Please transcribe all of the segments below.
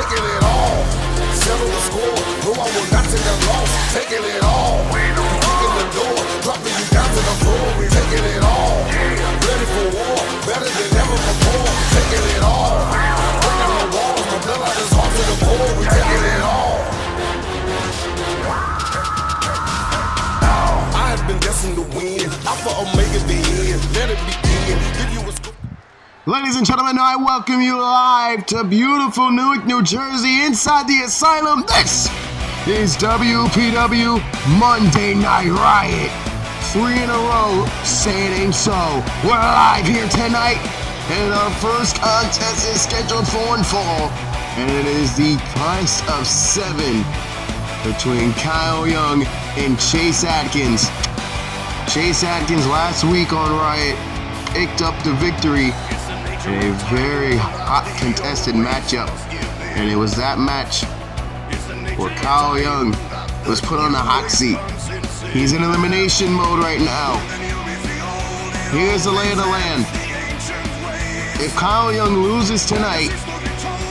taking it all. Settle the score, no, I will not take a loss. Taking it all. Kicking the door, dropping you down to the floor. We taking it all. Ready for war, better than ever before. Taking it all. Breaking the walls, my blood out is hard to the core. We taking it all. I have been destined to win. Alpha Omega the end. Let it begin. Give you a scoop. Ladies and gentlemen, I welcome you live to beautiful Newark, New Jersey, inside the Asylum. This is WPW Monday Night Riot. 3 in a row, say it ain't so. We're live here tonight, and our first contest is scheduled for one fall, and it is the price of 7 between Kyle Young and Chase Adkins. Chase Adkins last week on Riot picked up the victory in a very hot contested matchup, and it was that match where Kyle Young was put on the hot seat. He's in elimination mode right now. Here's the lay of the land. If Kyle Young loses tonight,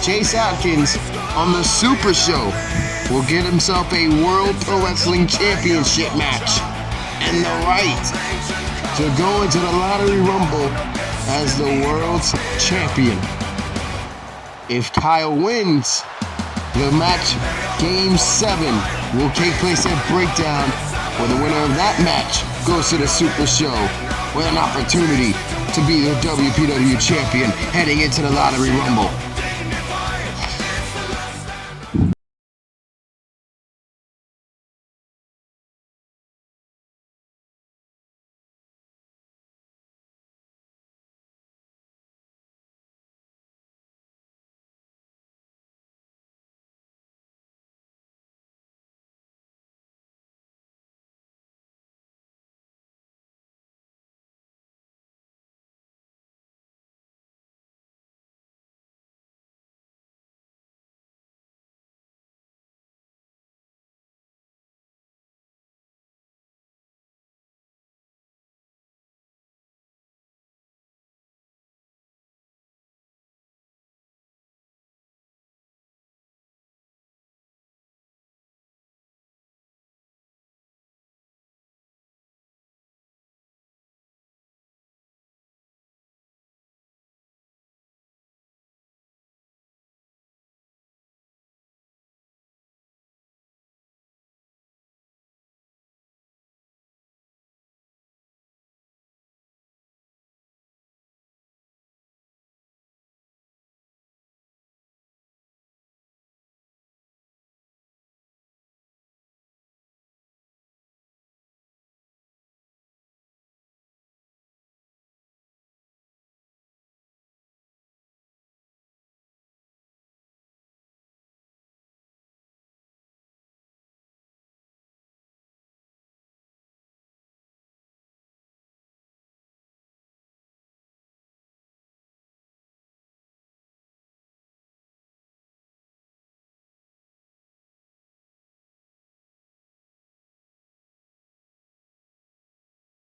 Chase Adkins on the Super Show will get himself a World Pro Wrestling Championship match and the right to go into the Lottery Rumble as the world's champion. If Kyle wins, the match Game 7 will take place at Breakdown, where the winner of that match goes to the Super Show with an opportunity to be the WPW champion heading into the Lottery Rumble.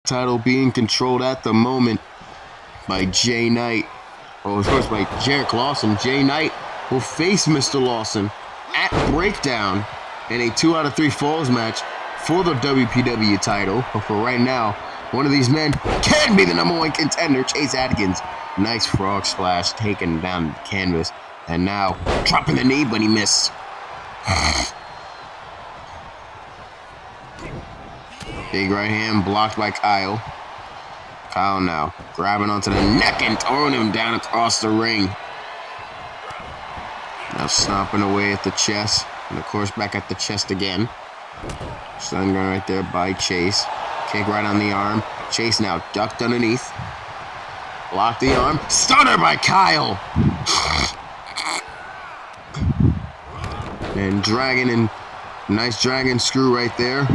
Title being controlled at the moment by Jay Knight. Well, of course, by Jarek Lawson. Jay Knight will face Mr. Lawson at Breakdown in a 2 out of 3 falls match for the WPW title. But for right now, one of these men can be the #1 contender, Chase Adkins. Nice frog splash taken down the canvas. And now dropping the knee, but he missed. Big right hand blocked by Kyle. Kyle now grabbing onto the neck and throwing him down across the ring. Now stomping away at the chest. And of course back at the chest again. Sun gun right there by Chase. Kick right on the arm. Chase now ducked underneath. Blocked the arm. Stunner by Kyle. And dragging in. Nice dragon screw right there.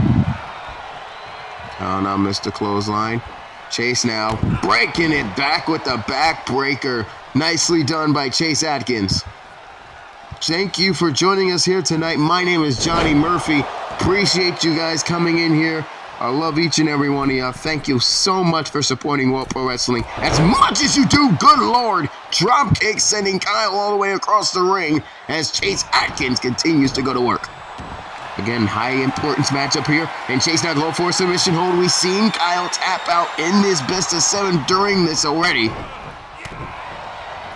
Oh, now missed the clothesline. Chase now breaking it back with the backbreaker. Nicely done by Chase Adkins. Thank you for joining us here tonight. My name is Johnny Murphy. Appreciate you guys coming in here I love each and every one of y'all. Thank you so much for supporting World Pro Wrestling as much as you do. Good Lord. Dropkick sending Kyle all the way across the ring as Chase Adkins continues to go to work. Again, high importance matchup here. And Chase now going for a submission hold. We've seen Kyle tap out in this best of 7 during this already.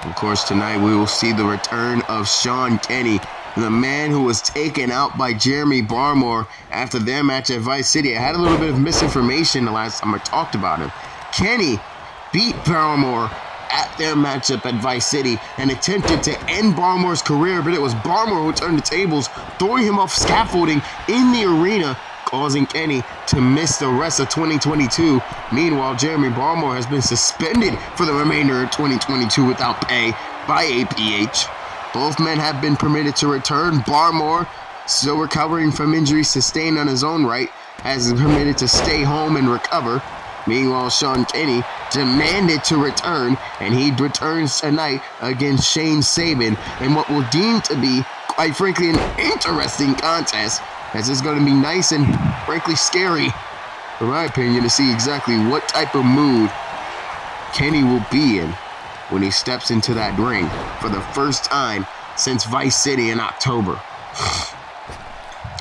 Of course, tonight we will see the return of Sean Kinney, the man who was taken out by Jeremy Barmore after their match at Vice City. I had a little bit of misinformation the last time I talked about him. Kenny beat Barmore at their matchup at Vice City and attempted to end Barmore's career, but it was Barmore who turned the tables, throwing him off scaffolding in the arena, causing Kenny to miss the rest of 2022. Meanwhile, Jeremy Barmore has been suspended for the remainder of 2022 without pay by APH. Both men have been permitted to return. Barmore, still recovering from injuries sustained on his own right, has been permitted to stay home and recover. Meanwhile, Sean Kinney demanded to return, and he returns tonight against Shane Sabin in what will deem to be, quite frankly, an interesting contest, as it's going to be nice and, frankly, scary, in my opinion, to see exactly what type of mood Kenny will be in when he steps into that ring for the first time since Vice City in October.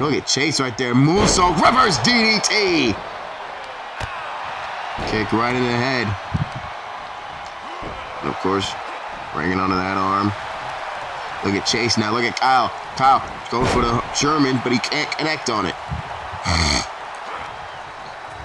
Look at Chase right there. Moonsault, reverse DDT. Kick right in the head. And of course, bringing onto that arm. Look at Chase now. Look at Kyle. Kyle going for the German, but he can't connect on it.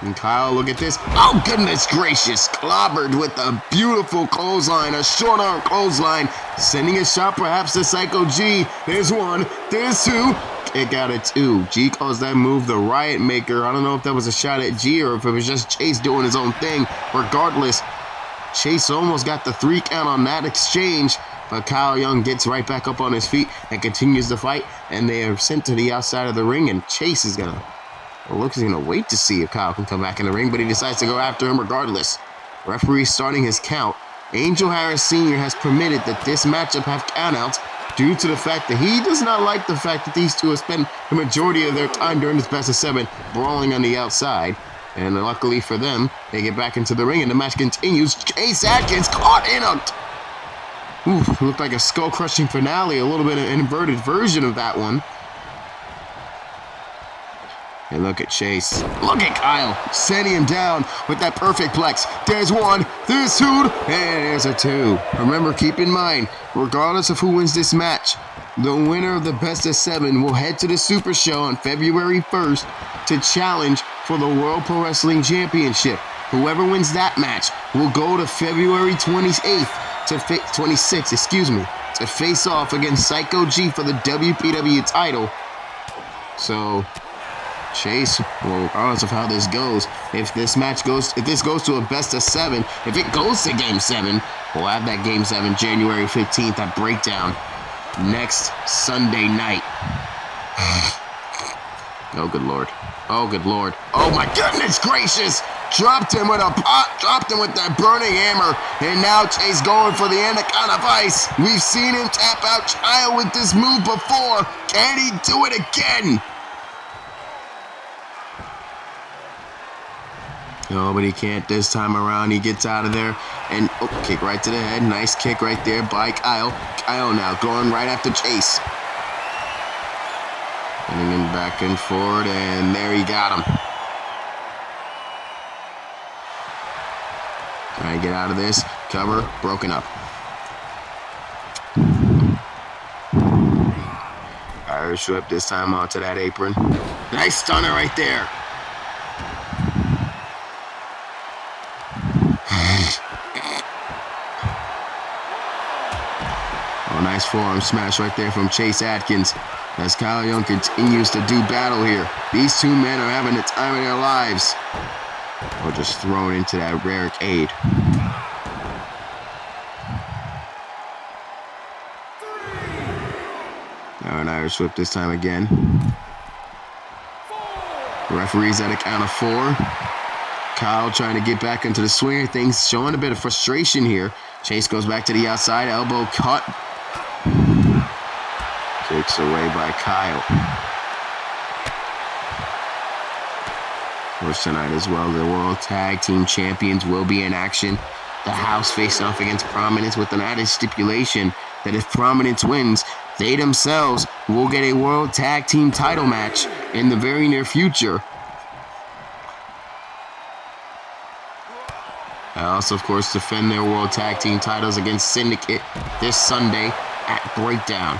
And Kyle, look at this. Oh, goodness gracious. Clobbered with a beautiful clothesline, a short arm clothesline. Sending a shot perhaps to Psycho G. There's one. There's two. Kick out at 2. G calls that move the Riot Maker. I don't know if that was a shot at G or if it was just Chase doing his own thing. Regardless, Chase almost got the 3 count on that exchange. But Kyle Young gets right back up on his feet and continues the fight. And they are sent to the outside of the ring. And Chase is going to... Looks he's going to wait to see if Kyle can come back in the ring, but he decides to go after him regardless. Referee starting his count. Angel Harris Sr. has permitted that this matchup have countouts due to the fact that he does not like the fact that these two have spent the majority of their time during this best of 7 brawling on the outside. And luckily for them, they get back into the ring and the match continues. Chase Adkins caught in a... looked like a skull-crushing finale, a little bit of an inverted version of that one. And look at Chase. Look at Kyle setting him down with that perfect plex. There's 1, there's 2, and there's a 2. Remember, keep in mind, regardless of who wins this match, the winner of the best of 7 will head to the Super Show on February 1st to challenge for the World Pro Wrestling Championship. Whoever wins that match will go to February 26th to face off against Psycho G for the WPW title. So... Chase, well, regardless of how this goes, if this goes to a best of 7, if it goes to Game 7, we'll have that Game 7 January 15th at Breakdown next Sunday night. Oh, good Lord. Oh, good Lord. Oh, my goodness gracious. Dropped him with that burning hammer, and now Chase going for the Anaconda Vice. We've seen him tap out Child with this move before. Can he do it again? No, but he can't this time around. He gets out of there and kick right to the head. Nice kick right there by Kyle. Kyle now going right after Chase. Getting him back and forward, and there he got him. Trying to get out of this. Cover broken up. Irish whip this time onto that apron. Nice stunner right there. Nice forearm smash right there from Chase Adkins as Kyle Young continues to do battle here. These 2 men are having the time of their lives. Or just thrown into that barricade. Now an Irish whip this time again. The referee's at a count of 4. Kyle trying to get back into the swing of things, showing a bit of frustration here. Chase goes back to the outside, elbow cut. Kicks away by Kyle. Of course, tonight as well, the World Tag Team Champions will be in action. The House facing off against Prominence with an added stipulation that if Prominence wins, they themselves will get a World Tag Team title match in the very near future. They also, of course, defend their World Tag Team titles against Syndicate this Sunday at Breakdown.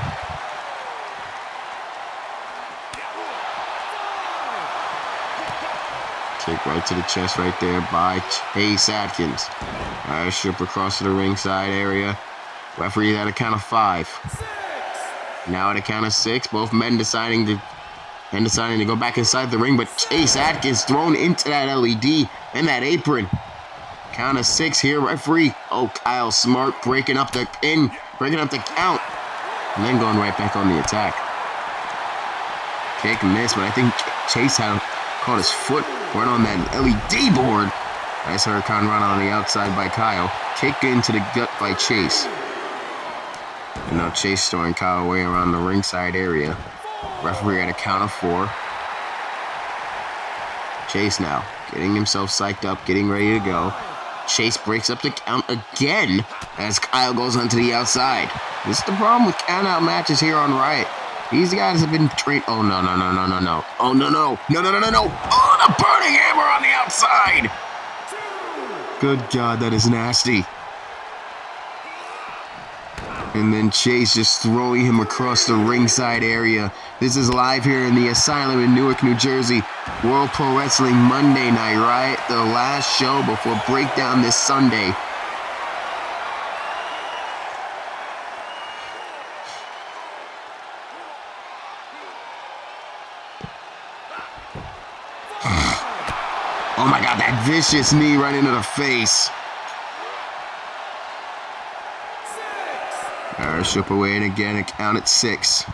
Kick right to the chest right there by Chase Adkins. Irish strip across to the ringside area. Referee at a count of 5. Now at a count of 6, both men deciding to go back inside the ring, but Chase Adkins thrown into that LED and that apron. Count of 6 here, referee. Oh, Kyle Smart breaking up the pin, breaking up the count, and then going right back on the attack. Kick missed, but I think Chase had caught his foot right on that LED board. Nice hurricane run on the outside by Kyle. Kick into the gut by Chase. And now Chase throwing Kyle away around the ringside area. Referee at a count of 4. Chase now getting himself psyched up, getting ready to go. Chase breaks up the count again as Kyle goes onto the outside. This is the problem with count-out matches here on Riot. These guys have been trained. Oh, no. Oh, no. Oh, the burning hammer on the outside. Good God, that is nasty. And then Chase just throwing him across the ringside area. This is live here in the Asylum in Newark, New Jersey. World Pro Wrestling Monday Night Riot, the last show before Breakdown this Sunday. Oh my God, that vicious knee right into the face. Irish whip away, and again, a count at 6.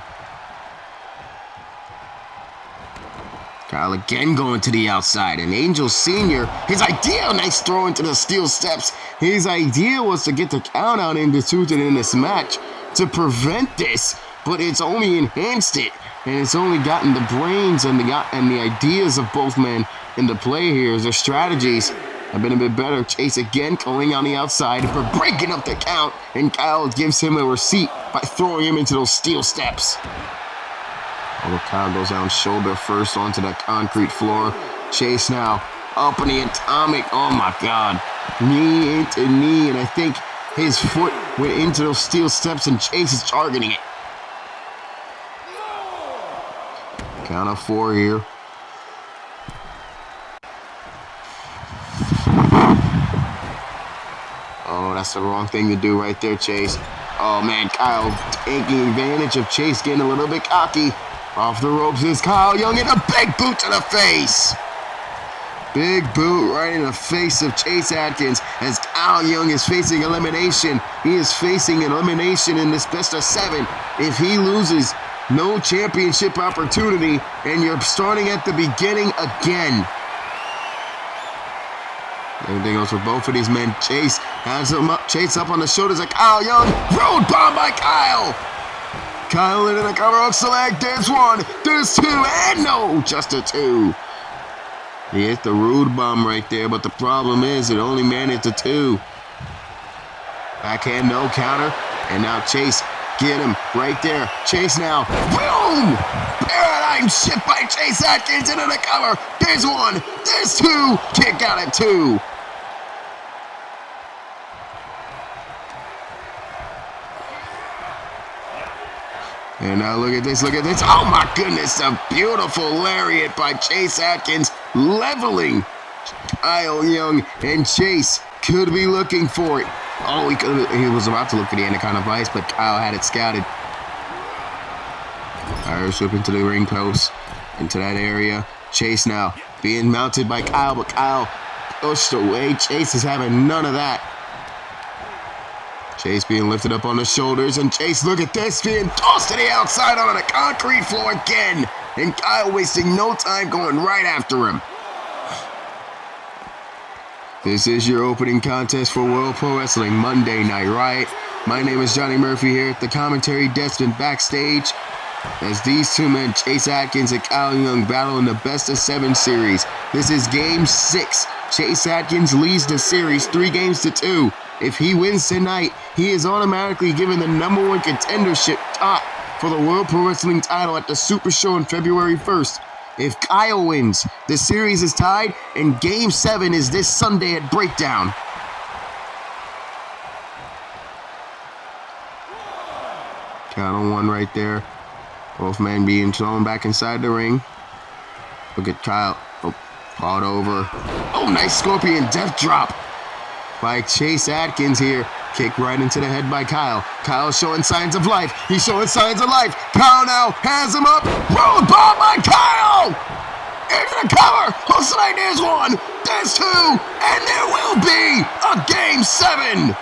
Kyle again going to the outside, and Angel Sr., his idea, nice throw into the steel steps. His idea was to get the count out instituted in this match to prevent this, but it's only enhanced it, and it's only gotten the brains and the ideas of both men into play here as their strategies have been a bit better. Chase again going on the outside for breaking up the count, and Kyle gives him a receipt by throwing him into those steel steps. Although Kyle goes down shoulder first onto the concrete floor. Chase now up in the atomic. Oh my God. Knee into knee, and I think his foot went into those steel steps, and Chase is targeting it. Count of 4 here. Oh, that's the wrong thing to do right there, Chase. Oh, man, Kyle taking advantage of Chase getting a little bit cocky. Off the ropes is Kyle Young, and a big boot to the face. Big boot right in the face of Chase Adkins as Kyle Young is facing elimination. He is facing elimination in this best of 7. If he loses, no championship opportunity, and you're starting at the beginning again. Everything goes for both of these men. Chase has him up. Chase up on the shoulders of Kyle Young. Road bomb by Kyle. Kyle into the cover of select. There's 1, there's 2, and no, just a 2. He hit the rude bomb right there, but the problem is it only managed a 2. Backhand, no counter, and now Chase get him right there. Chase now. Boom! Paradigm shift by Chase Adkins into the cover. There's 1, there's 2. Kick out at 2. And now look at this, look at this. Oh my goodness, a beautiful lariat by Chase Adkins, leveling Kyle Young, and Chase could be looking for it. Oh, he was about to look for the Anaconda Vice, but Kyle had it scouted. Irish whip into the ring post, into that area. Chase now being mounted by Kyle, but Kyle pushed away. Chase is having none of that. Chase being lifted up on the shoulders, and Chase, look at this, being tossed to the outside on the concrete floor again. And Kyle wasting no time going right after him. This is your opening contest for World Pro Wrestling Monday Night Riot. My name is Johnny Murphy here at the commentary desk and backstage. as these two men, Chase Adkins and Kyle Young, battle in the best-of-7 series. This is Game 6. Chase Adkins leads the series 3-2. If he wins tonight, he is automatically given the #1 contendership top for the World Pro Wrestling title at the Super Show on February 1st. If Kyle wins, the series is tied, and Game 7 is this Sunday at Breakdown. Count on 1 right there. Both men being thrown back inside the ring. Look at Kyle. Oh, fought over. Oh, nice Scorpion Death Drop by Chase Adkins here. Kick right into the head by Kyle. Kyle showing signs of life. He's showing signs of life. Kyle now has him up. Road bomb by Kyle! Into the cover. Looks like there's 1. There's 2. And there will be a Game 7.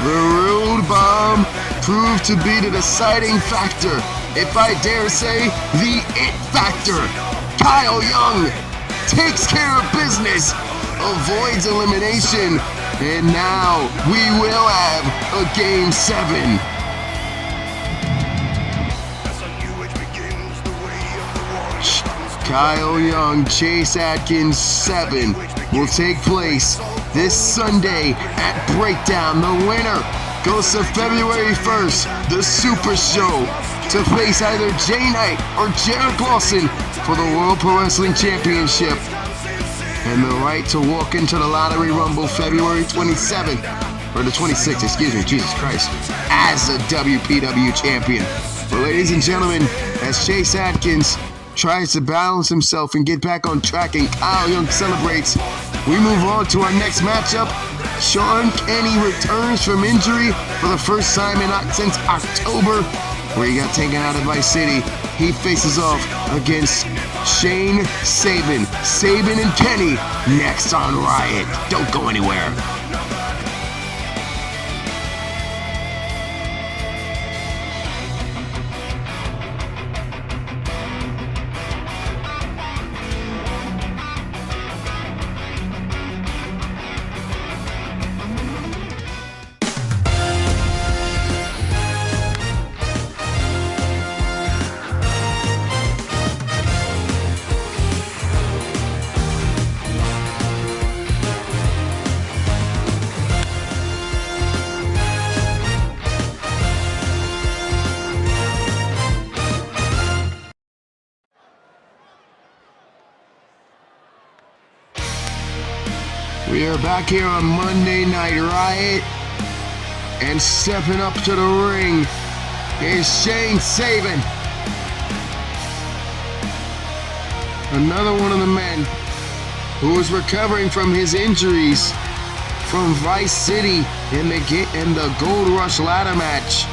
The road bomb proved to be the deciding factor. If I dare say, the it factor. Kyle Young takes care of business, avoids elimination, and now we will have a Game 7. Kyle Young, Chase Adkins 7 will take place this Sunday at Breakdown. The winner goes to February 1st, the Super Show, to face either Jay Knight or Jarrett Lawson for the World Pro Wrestling Championship and the right to walk into the Lottery Rumble February 27th, or the 26th, excuse me, Jesus Christ, as a WPW champion. But ladies and gentlemen, as Chase Adkins tries to balance himself and get back on track and Kyle Young celebrates, we move on to our next matchup. Sean Kinney returns from injury for the first time since October, where he got taken out of Vice City. He faces off against Shane Sabin. Sabin and Kenny next on Riot. Don't go anywhere. We are back here on Monday Night Riot, and stepping up to the ring is Shane Sabin. Another one of the men who is recovering from his injuries from Vice City in the Gold Rush ladder match.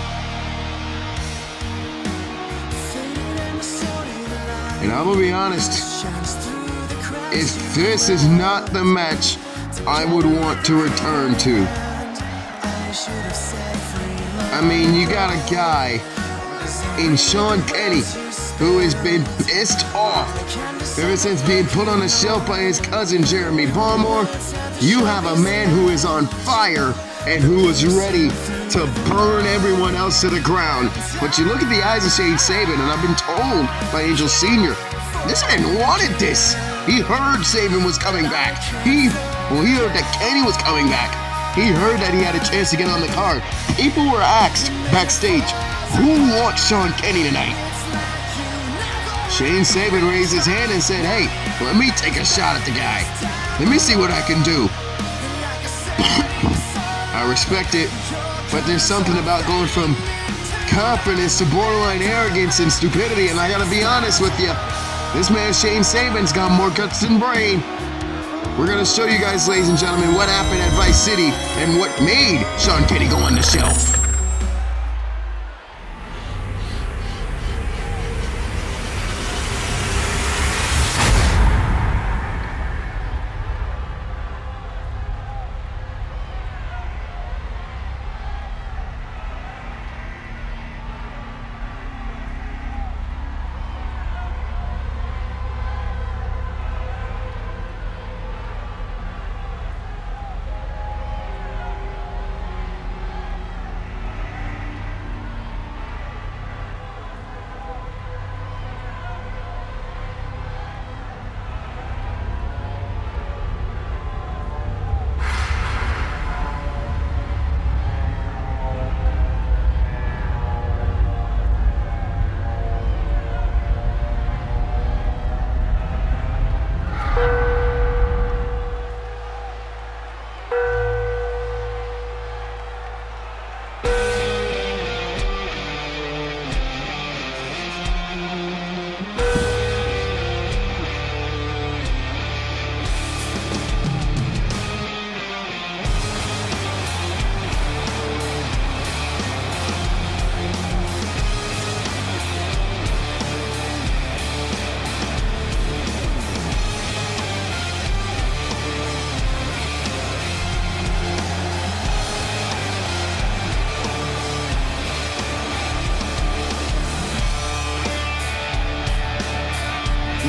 And I'm gonna be honest, if this is not the match I would want to return to. I mean, you got a guy in Sean Kinney who has been pissed off ever since being put on the shelf by his cousin Jeremy Barmore. You have a man who is on fire and who is ready to burn everyone else to the ground. But you look at the eyes of Shane Sabin, and I've been told by Angel Sr., this man wanted this. He heard Sabin was coming back. He heard that Kenny was coming back. He heard that he had a chance to get on the card. People were asked backstage, who wants Sean Kinney tonight? Shane Sabin raised his hand and said, hey, let me take a shot at the guy. Let me see what I can do. I respect it, but there's something about going from confidence to borderline arrogance and stupidity, and I gotta be honest with you, this man Shane Sabin's got more guts than brain. We're going to show you guys, ladies and gentlemen, what happened at Vice City and what made Sean Kinney go on the shelf.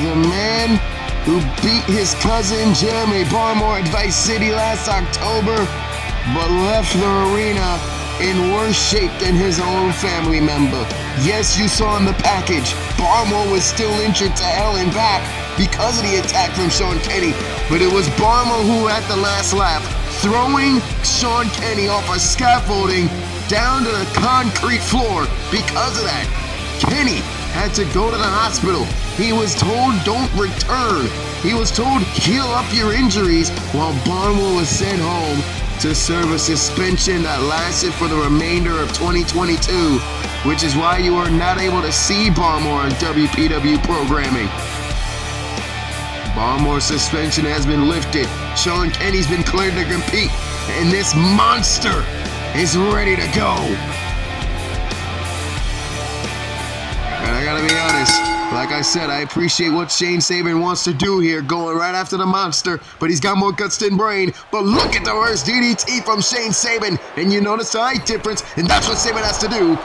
The man who beat his cousin Jeremy Barmore at Vice City last October, but left the arena in worse shape than his own family member. Yes, you saw in the package, Barmore was still injured to hell and back because of the attack from Sean Kinney, but it was Barmore who at the last lap, throwing Sean Kinney off a scaffolding down to the concrete floor. Because of that, Kinney had to go to the hospital. He was told don't return. He was told heal up your injuries, while Barmore was sent home to serve a suspension that lasted for the remainder of 2022, which is why you are not able to see Barmore on WPW programming. Barmore's suspension has been lifted. Sean Kinney's been cleared to compete, and this monster is ready to go. And I gotta be honest, like I said, I appreciate what Shane Saban wants to do here, going right after the monster, but he's got more guts than brain. But look at the reverse DDT from Shane Saban, and you notice the height difference, and that's what Saban has to do.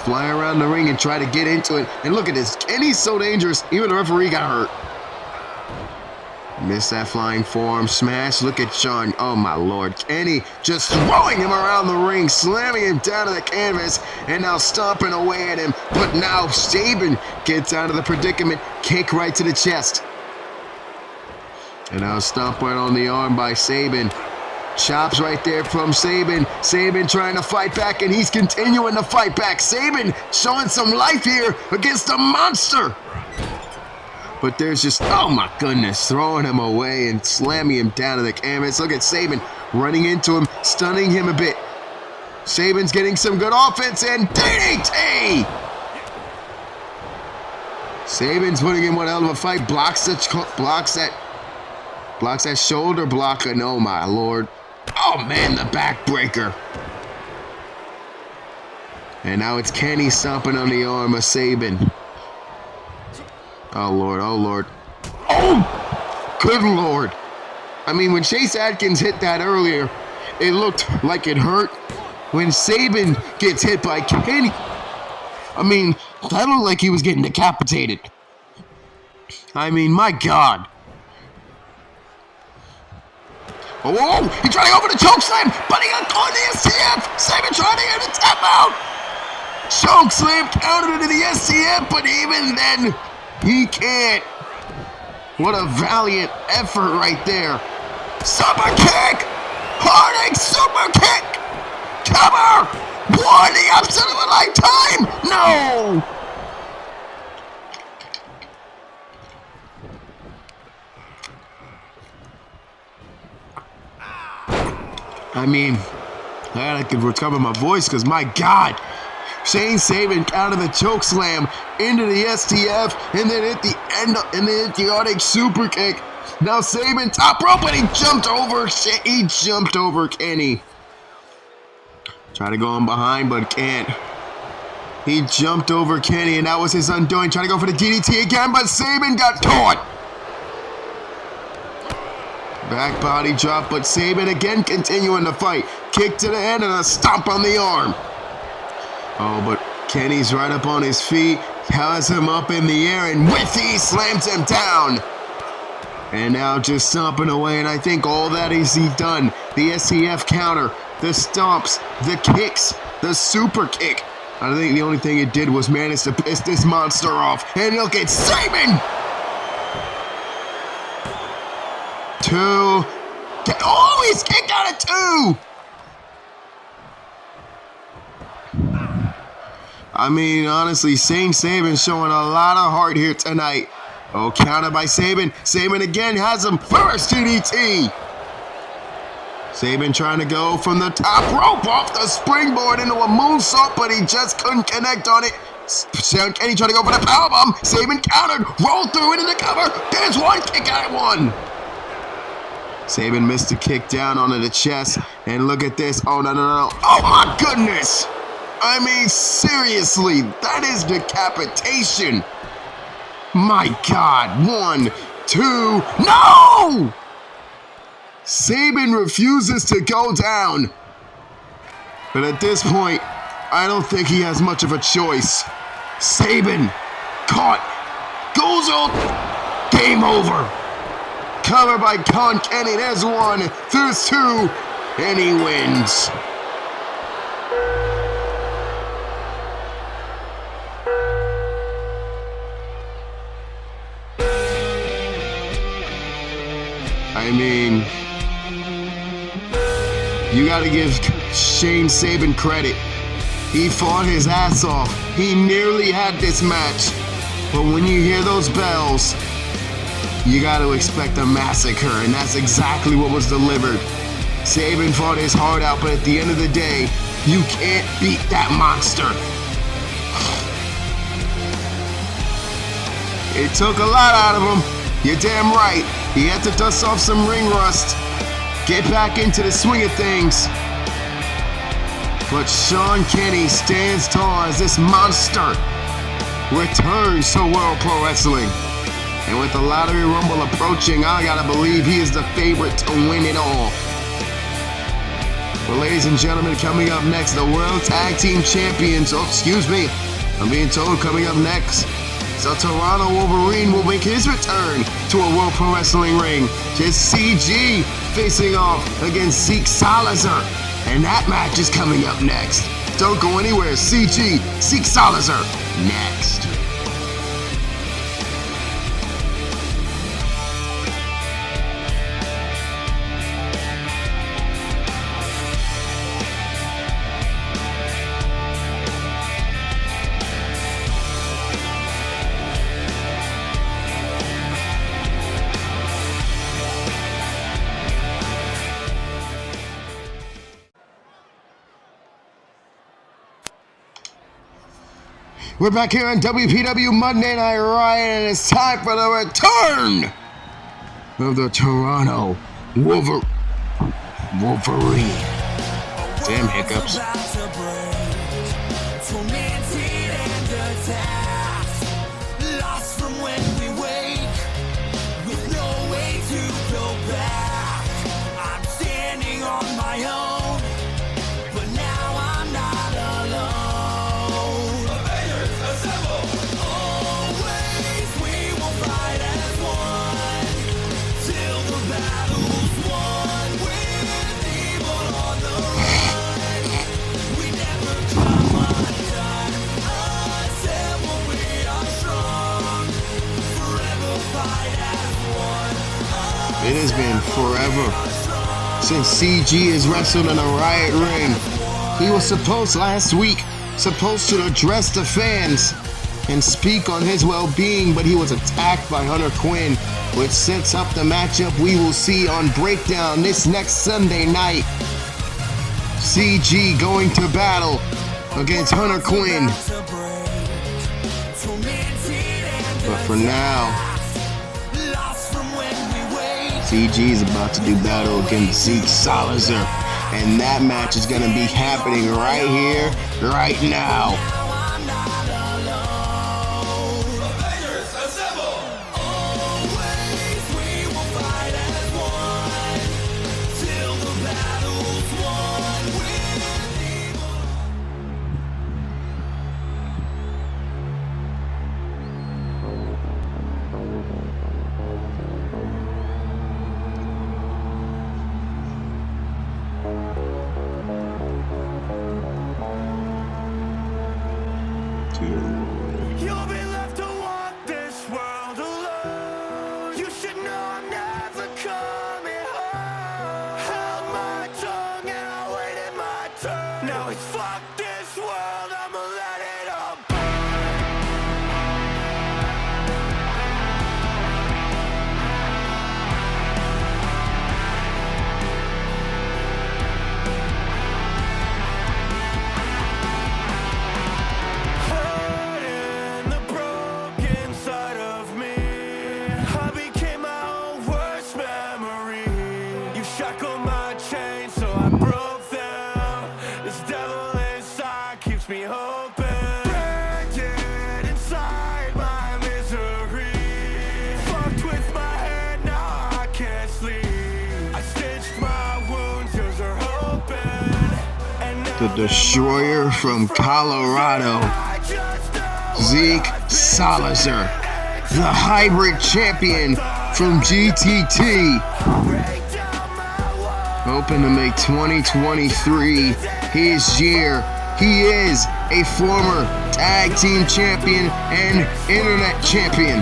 Fly around the ring and try to get into it. And look at this, Kenny's so dangerous, even the referee got hurt. Missed that flying forearm smash. Look at Sean. Oh my lord. Kenny just throwing him around the ring, slamming him down to the canvas, and now stomping away at him. But now Saban gets out of the predicament. Kick right to the chest. And now stomp right on the arm by Saban. Chops right there from Saban. Saban trying to fight back, and he's continuing to fight back. Saban showing some life here against the monster. But there's just, oh my goodness, throwing him away and slamming him down to the canvas. Look at Saban running into him, stunning him a bit. Saban's getting some good offense, and DDT! Saban's putting in one hell of a fight. Blocks that shoulder block, and oh my lord. Oh man, the backbreaker. And now it's Kenny stomping on the arm of Saban. Oh lord, oh lord. Oh! Good lord. I mean, when Chase Adkins hit that earlier, it looked like it hurt. When Saban gets hit by Kenny, I mean, that looked like he was getting decapitated. I mean, my god. Oh, he tried to go for the chokeslam, but he got caught in the STF. Saban trying to get a tap out. Chokeslam countered into the STF, but even then, he can't. What a valiant effort right there. Super kick! Harding super kick! Cover! One, the upset of a lifetime! No! I mean, I could recover my voice because my god. Shane Saban out of the choke slam into the STF, and then hit the end, and then hit the Arctic super kick. Now Saban top rope, and he jumped over Kenny. Try to go in behind, but can't. He jumped over Kenny, and that was his undoing. Trying to go for the DDT again, but Saban got caught. Back body drop, but Saban again continuing the fight. Kick to the head and a stomp on the arm. Oh, but Kenny's right up on his feet, has him up in the air, and with ease slams him down. And now just stomping away, and I think all that is he done. The STF counter, the stomps, the kicks, the super kick. I think the only thing it did was manage to piss this monster off. And look at Saban! 2. Oh, he's kicked out of 2! I mean, honestly, Shane Saban showing a lot of heart here tonight. Oh, counted by Saban. Saban again has him first DDT. Saban trying to go from the top rope off the springboard into a moonsault, but he just couldn't connect on it. Sean Kinney trying to go for the powerbomb. Saban countered, rolled through into the cover. There's one kick out at 1. Saban missed a kick down onto the chest, and look at this. Oh, no. Oh, my goodness. I mean, seriously, that is decapitation. My God. 1, 2, no! Saban refuses to go down. But at this point, I don't think he has much of a choice. Saban caught, goes up. Game over. Cover by Sean Kinney. There's one. There's two. And he wins. I mean, you gotta give Shane Saban credit. He fought his ass off. He nearly had this match. But when you hear those bells, you gotta expect a massacre, and that's exactly what was delivered. Saban fought his heart out, but at the end of the day, you can't beat that monster. It took a lot out of him. You're damn right. He had to dust off some ring rust, get back into the swing of things. But Sean Kinney stands tall as this monster returns to World Pro Wrestling. And with the Lottery Rumble approaching, I gotta believe he is the favorite to win it all. Well, ladies and gentlemen, coming up next, the World Tag Team Champions. Oh, excuse me. I'm being told coming up next, so Toronto Wolverine will make his return to a World Pro Wrestling ring. Just CG facing off against Zeke Salazar. And that match is coming up next. Don't go anywhere. CG, Zeke Salazar, next. We're back here on WPW Monday Night Riot, and it's time for the return of the Toronto Wolverine. Damn hiccups. It has been forever since CG has wrestled in a Riot ring. He was supposed to address the fans and speak on his well-being, but he was attacked by Hunter Quinn, which sets up the matchup we will see on Breakdown this next Sunday night. CG going to battle against Hunter Quinn. But for now, CG is about to do battle against Zeke Salazar, and that match is going to be happening right here, right now. The Destroyer from Colorado, Zeke Salazar, the hybrid champion from GTT. Hoping to make 2023 his year. He is a former tag team champion and internet champion.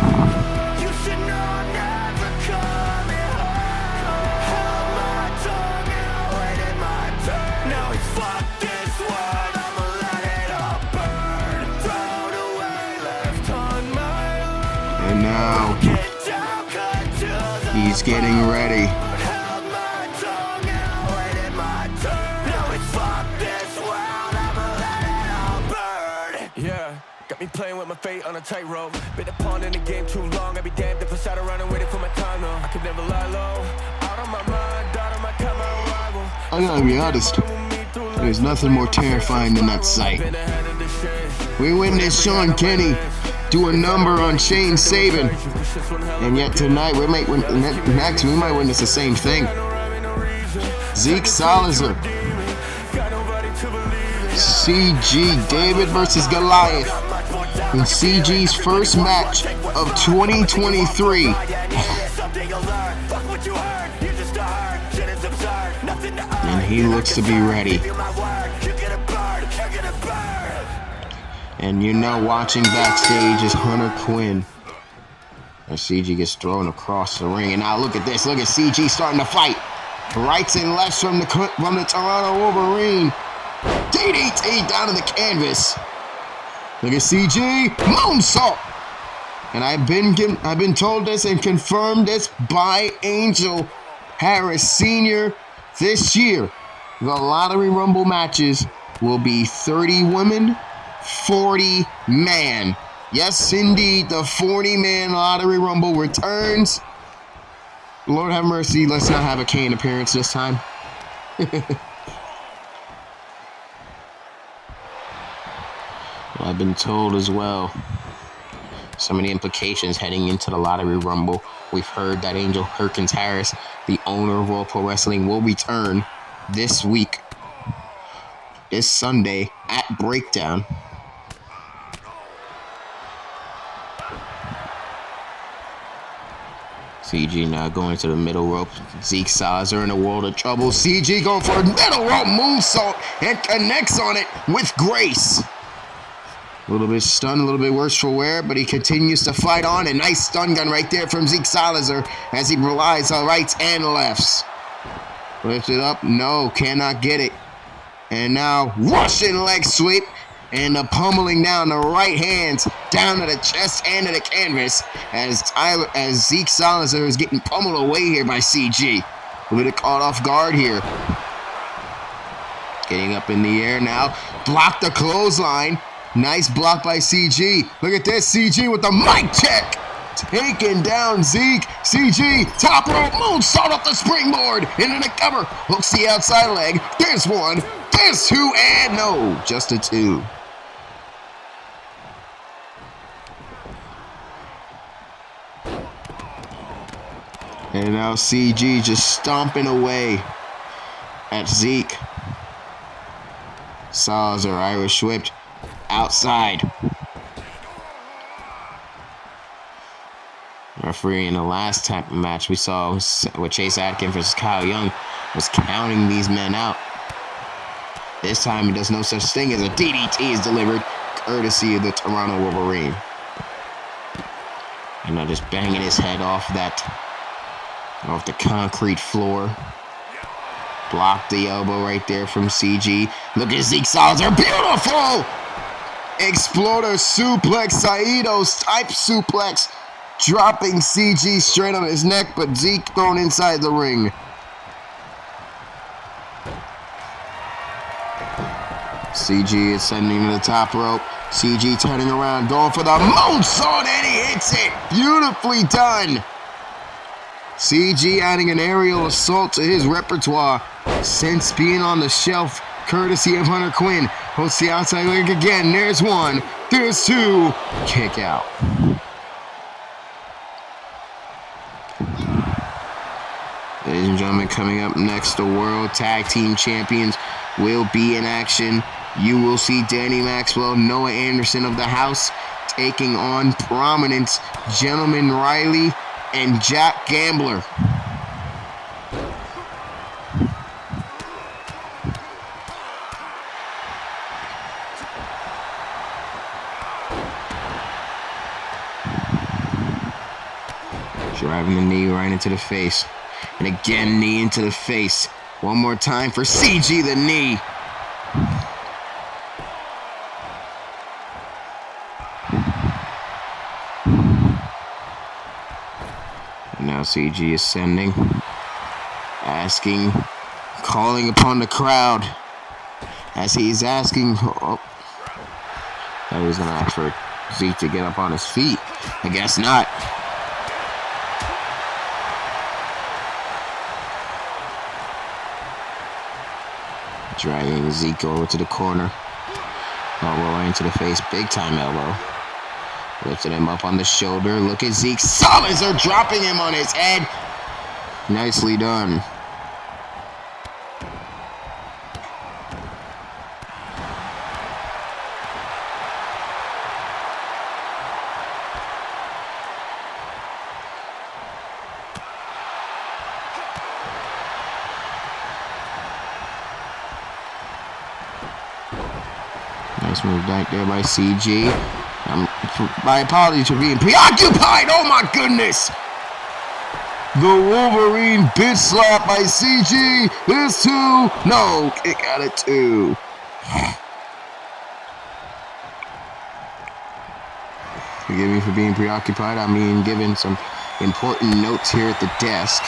And now he's getting ready. Yeah, got me playing with my fate on a tightrope. Been a pawn in the game too long. I be damned if I sat around and waited for my time. No, I could never lie low. Out of my mind, out of my come rival. I gotta be honest, there's nothing more terrifying than that sight. We witnessed Sean Kinney do a number on Shane Sabin, and yet tonight we might witness the same thing. Zeke Salazar, CG, David versus Goliath, in CG's first match of 2023. And he looks to be ready. And you know, watching backstage is Hunter Quinn. As CG gets thrown across the ring. And now look at this. Look at CG starting to fight. Rights and lefts from the Toronto Wolverine. DDT down to the canvas. Look at CG. Moonsault. And I've been told this and confirmed this by Angel Harris Sr. This year, the Lottery Rumble matches will be 30 women, 40 man. Yes, indeed, the 40-man Lottery Rumble returns. Lord have mercy, let's not have a Kane appearance this time. Well, I've been told as well some of the implications heading into the Lottery Rumble. We've heard that Angel Perkins Harris, the owner of Raw Pro Wrestling, will return this week, this Sunday at Breakdown. CG now going to the middle rope. Zeke Salazar in a world of trouble. CG going for a middle rope moonsault and connects on it with grace. A little bit stunned, a little bit worse for wear, but he continues to fight on. A nice stun gun right there from Zeke Salazar as he relies on rights and lefts. Lift it up. No, cannot get it. And now Russian leg sweep and the pummeling down the right hands down to the chest and to the canvas as Zeke Salazar is getting pummeled away here by CG. A little bit caught off guard here. Getting up in the air now. Block the clothesline. Nice block by CG. Look at this, CG with the mic check. Taking down Zeke. CG, top rope, moonsault off the springboard. Into the cover. Hooks the outside leg. There's one. There's two. And no, just a two. And now CG just stomping away at Zeke. Salazar, Irish whipped. Outside. Referee in the last type of match we saw with Chase Adkins versus Kyle Young was counting these men out. This time he does no such thing as a DDT is delivered, courtesy of the Toronto Wolverine. And now just banging his head off the concrete floor. Blocked the elbow right there from CG. Look at Zeke Salazar, beautiful! Exploder suplex, Saito's type suplex, dropping CG straight on his neck, but Zeke thrown inside the ring. CG is sending to the top rope. CG turning around, going for the moonsault, and he hits it. Beautifully done. CG adding an aerial assault to his repertoire since being on the shelf, courtesy of Hunter Quinn. Holds the outside leg again. There's one. There's two. Kick out. Ladies and gentlemen, coming up next, the World Tag Team Champions will be in action. You will see Danny Maxwell, Noah Anderson of the house, taking on Prominence, Gentleman Riley, and Jack Gambler. Driving the knee right into the face. And again, knee into the face. One more time for CG, the knee. And now CG is sending, asking, calling upon the crowd as he's asking. Oh, thought he was going to ask for Zeke to get up on his feet. I guess not. Dragging Zeke over to the corner. Elbow right into the face. Big time elbow. Lifted him up on the shoulder. Look at Zeke. Salazar dropping him on his head. Nicely done. Nice move back there by CG. My apologies for being preoccupied. Oh my goodness! The Wolverine bitch slap by CG is 2. No, kick out at 2. Forgive me for being preoccupied. I mean, giving some important notes here at the desk.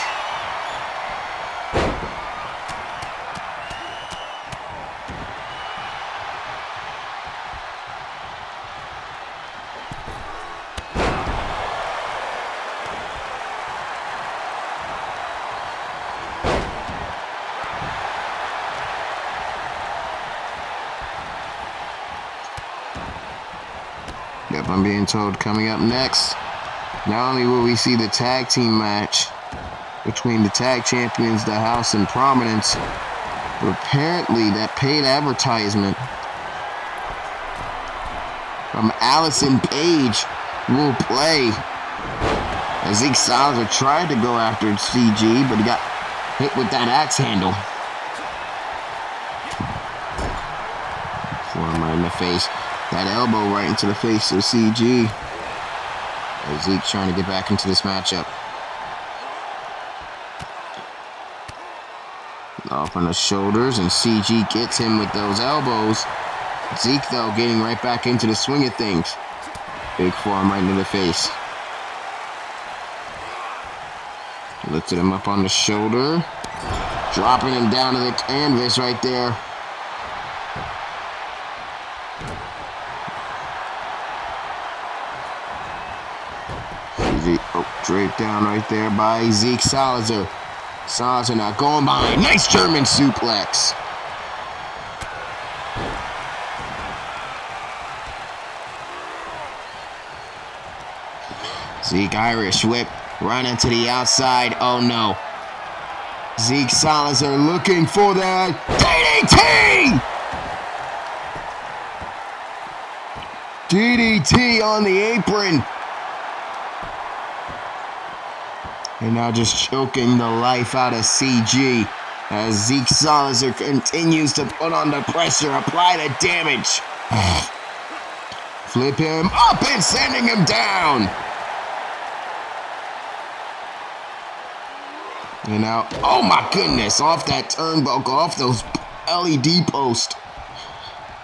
Yep, I'm being told coming up next, not only will we see the tag team match between the tag champions, the House and Prominence, but apparently that paid advertisement from Alisyn Page will play. As Zeke Salazar tried to go after CG, but he got hit with that axe handle. Forearm right in the face. That elbow right into the face of CG. As Zeke trying to get back into this matchup. Off on the shoulders, and CG gets him with those elbows. Zeke, though, getting right back into the swing of things. Big forearm right into the face. Lifted him up on the shoulder. Dropping him down to the canvas right there. Draped down right there by Zeke Salazar. Salazar now going behind. Nice German suplex. Zeke Irish whip. Running to the outside. Oh no. Zeke Salazar looking for that DDT! DDT on the apron. And now just choking the life out of CG as Zeke Salazar continues to put on the pressure, apply the damage. Flip him up and sending him down. And now, oh my goodness, off that turnbuckle, off those LED posts.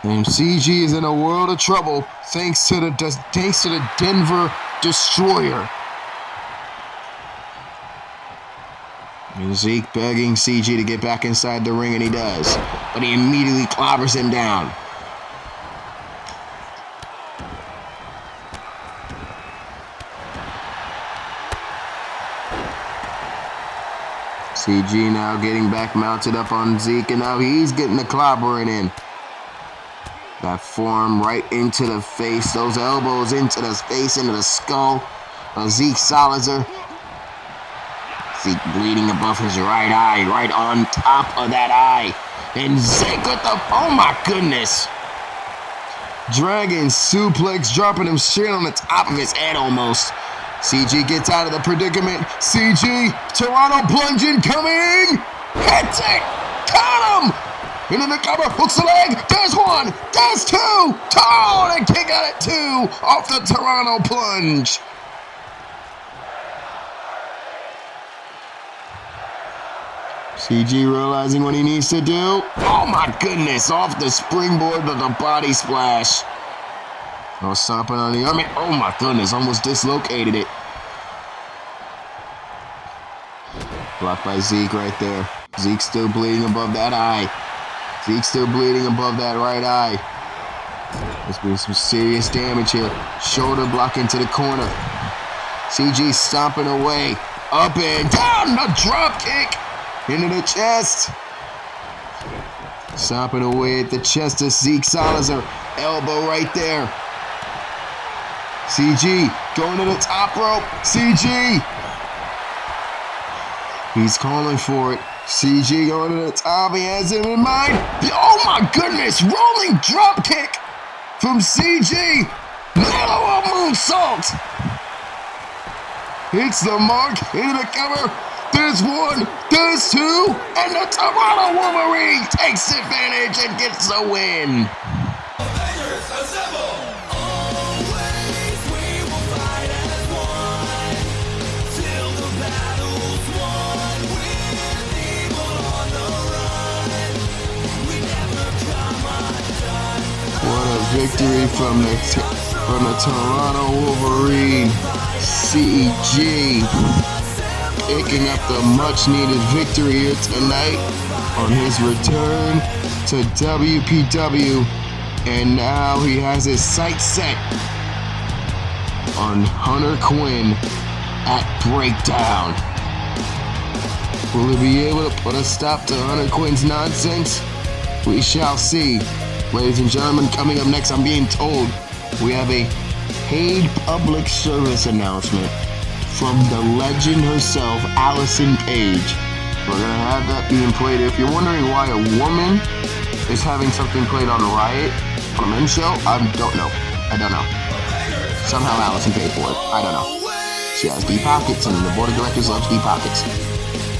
And CG is in a world of trouble thanks to the Denver Destroyer. And Zeke begging CG to get back inside the ring, and he does. But he immediately clobbers him down. CG now getting back mounted up on Zeke, and now he's getting the clobbering in. That forearm right into the face, those elbows into the face, into the skull of Zeke Salazar. Zeke bleeding above his right eye, right on top of that eye. And Zeke with the, oh my goodness. Dragon suplex, dropping him straight on the top of his head almost. CG gets out of the predicament. CG, Toronto plunge incoming. Hits it. Caught him. Into the cover, hooks the leg. There's one. There's two. Oh, and a kick out at two off the Toronto plunge. CG realizing what he needs to do. Oh my goodness, off the springboard with a body splash. Oh, stomping on the arm. Oh my goodness, almost dislocated it. Blocked by Zeke right there. Zeke still bleeding above that eye. Zeke still bleeding above that right eye. There's been some serious damage here. Shoulder block into the corner. CG stomping away. Up and down. A drop kick into the chest. Stomping away at the chest of Zeke Salazar. Elbow right there. CG going to the top rope. CG. He's calling for it. CG going to the top. He has him in mind. Oh my goodness. Rolling drop kick from CG. Mellow moonsault. Hits the mark. Into the cover. There's one. There's two. And the Toronto Wolverine takes advantage and gets the win. What a victory from the Toronto Wolverine. CG picking up the much-needed victory here tonight on his return to WPW, and now he has his sights set on Hunter Quinn at Breakdown. Will he be able to put a stop to Hunter Quinn's nonsense? We shall see. Ladies and gentlemen, coming up next, I'm being told we have a paid public service announcement from the legend herself, Alisyn Page. We're going to have that being played. If you're wondering why a woman is having something played on Riot, on a men's show, I don't know. Somehow Alisyn paid for it. I don't know. She has deep pockets, and the board of directors loves deep pockets.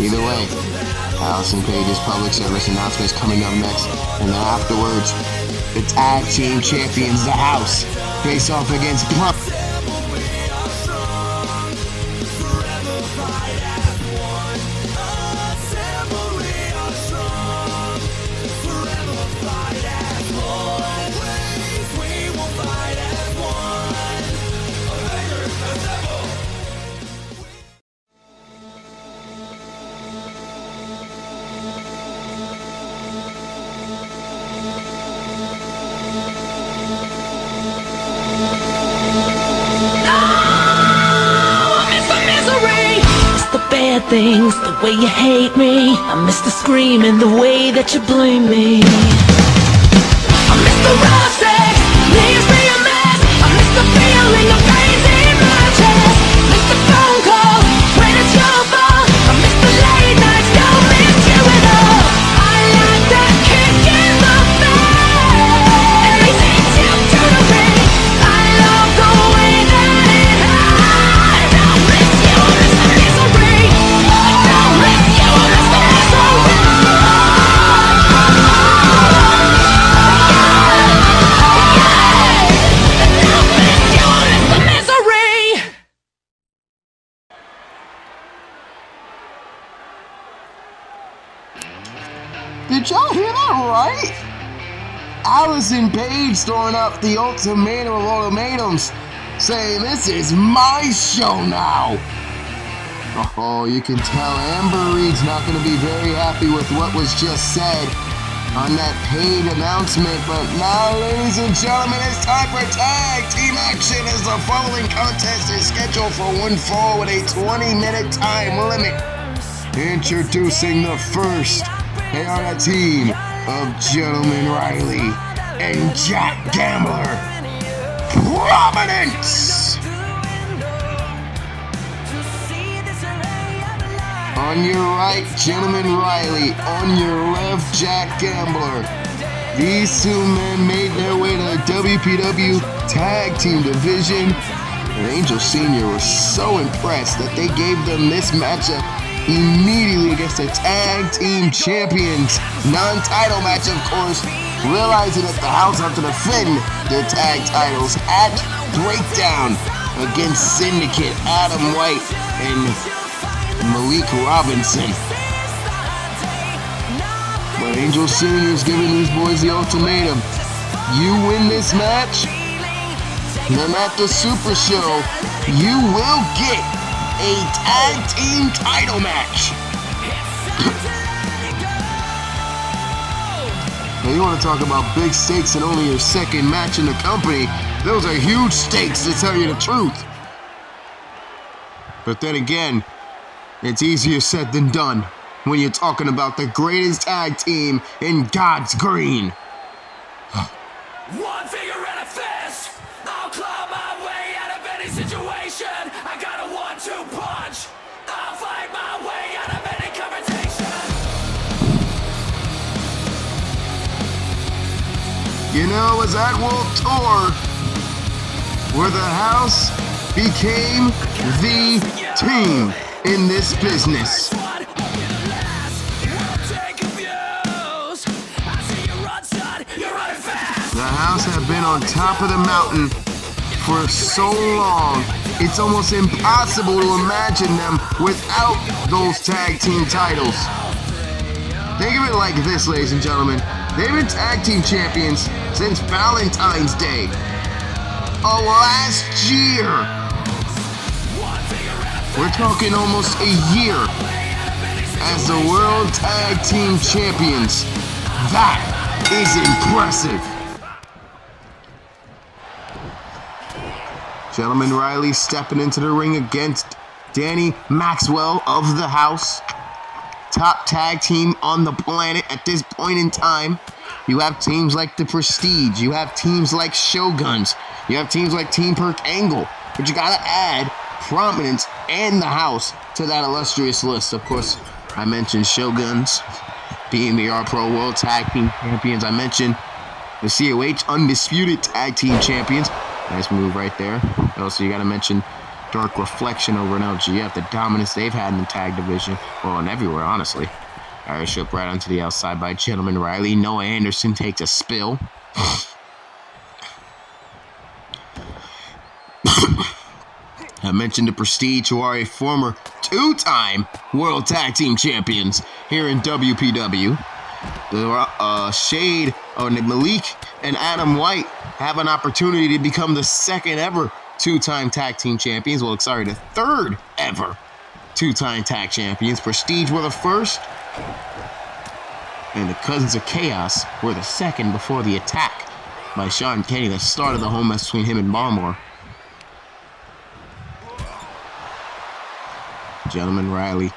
Either way, Alisyn Page's public service announcement is coming up next, and then afterwards, the tag team champions, the House, face off against Prominence. Things, the way you hate me. I miss the screaming, the way that you blame me. I miss the raw sex, leaves me a mess. I miss the feeling of pain in my chest. Miss the phone call when it's your fault. I miss the late nights, don't miss you at all. I like that kick in the face, and it takes you to the ring. I love the way that it hides. I don't miss you, I miss the misery. Did y'all hear that right? Alisyn Page throwing up the ultimatum of ultimatums, saying this is my show now. Oh, you can tell Amber Reed's not going to be very happy with what was just said on that paid announcement. But now, ladies and gentlemen, it's time for tag team action as the following contest is scheduled for one fall with a 20-minute time limit. Introducing the first, they are a team of Gentleman Riley and Jack Gambler. Prominence! On your right, Gentleman Riley. On your left, Jack Gambler. These two men made their way to the WPW Tag Team Division, and Angel Sr. was so impressed that they gave them this matchup immediately against the Tag Team Champions. Non-title match, of course, realizing that the House have to defend their tag titles at Breakdown against Syndicate, Adam White, and Malik Robinson. But Angel Sr. is giving these boys the ultimatum. You win this match, then at the Super Show, you will get a tag team title match. Now you want to talk about big stakes and only your second match in the company. Those are huge stakes, to tell you the truth. But then again, it's easier said than done when you're talking about the greatest tag team in God's green. One finger and a fist. I'll claw my way out of any situation. I got a 1-2 punch. I'll fight my way out of any confrontation. You know, it was at World Tour where the House became the team in this business. The House have been on top of the mountain for so long, it's almost impossible to imagine them without those tag team titles. Think of it like this, ladies and gentlemen. They've been tag team champions since Valentine's Day of last year. We're talking almost a year as the World Tag Team Champions. That is impressive. Gentleman Riley stepping into the ring against Danny Maxwell of the House. Top tag team on the planet at this point in time. You have teams like The Prestige. You have teams like Shoguns. You have teams like Team Perk Angle. But you gotta add Prominence and the House to that illustrious list. Of course, I mentioned Shoguns being the Pro World Tag Team Champions. I mentioned the COH Undisputed Tag Team Champions. Nice move right there. Also, you got to mention Dark Reflection over in LGF, the dominance they've had in the tag division. Well, and everywhere, honestly. Irish whip right onto the outside by Gentleman Riley. Noah Anderson takes a spill. I mentioned the Prestige, who are a former two-time World Tag Team Champions here in WPW. The Shade, Malik and Adam White have an opportunity to become the second ever two-time tag team champions. Well, sorry, the third ever two-time tag champions. Prestige were the first, and the Cousins of Chaos were the second before the attack by Sean Kinney that started the whole mess between him and Balmore. Gentleman Riley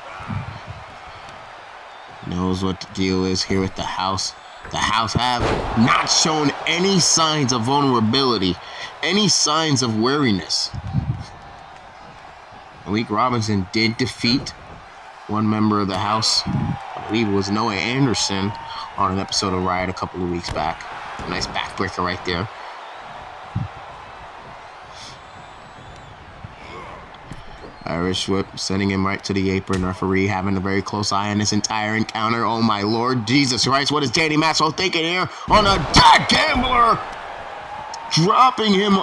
knows what the deal is here with the House. The House have not shown any signs of vulnerability, any signs of wariness. Malik Robinson did defeat one member of the House. I believe it was Noah Anderson on an episode of Riot a couple of weeks back. A nice backbreaker right there. Irish whip, sending him right to the apron. Referee having a very close eye on this entire encounter. Oh my Lord, Jesus Christ, what is Danny Maxwell thinking here on a dead gambler? Dropping him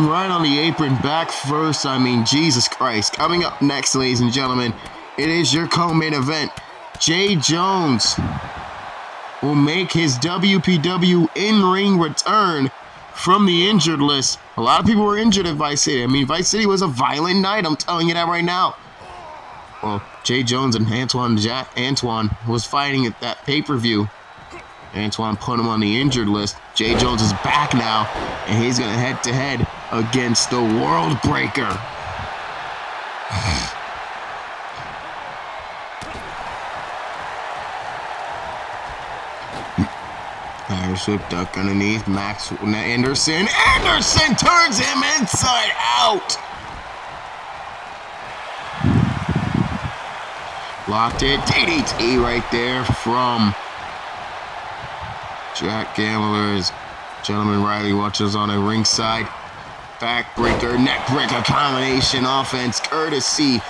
right on the apron, back first. I mean, Jesus Christ. Coming up next, ladies and gentlemen, it is your co-main event. Jay Jones will make his WPW in-ring return from the injured list. A lot of people were injured at Vice City. I mean, Vice City was a violent night, I'm telling you that right now. Well, Jay Jones and Antoine was fighting at that pay-per-view. Antoine put him on the injured list. Jay Jones is back now, and he's going to head-to-head against the World Breaker. Irish whip duck underneath. Anderson turns him inside out. Locked it. DDT right there from Jack Gambler as Gentleman Riley watches on a ringside. Backbreaker, neckbreaker combination offense courtesy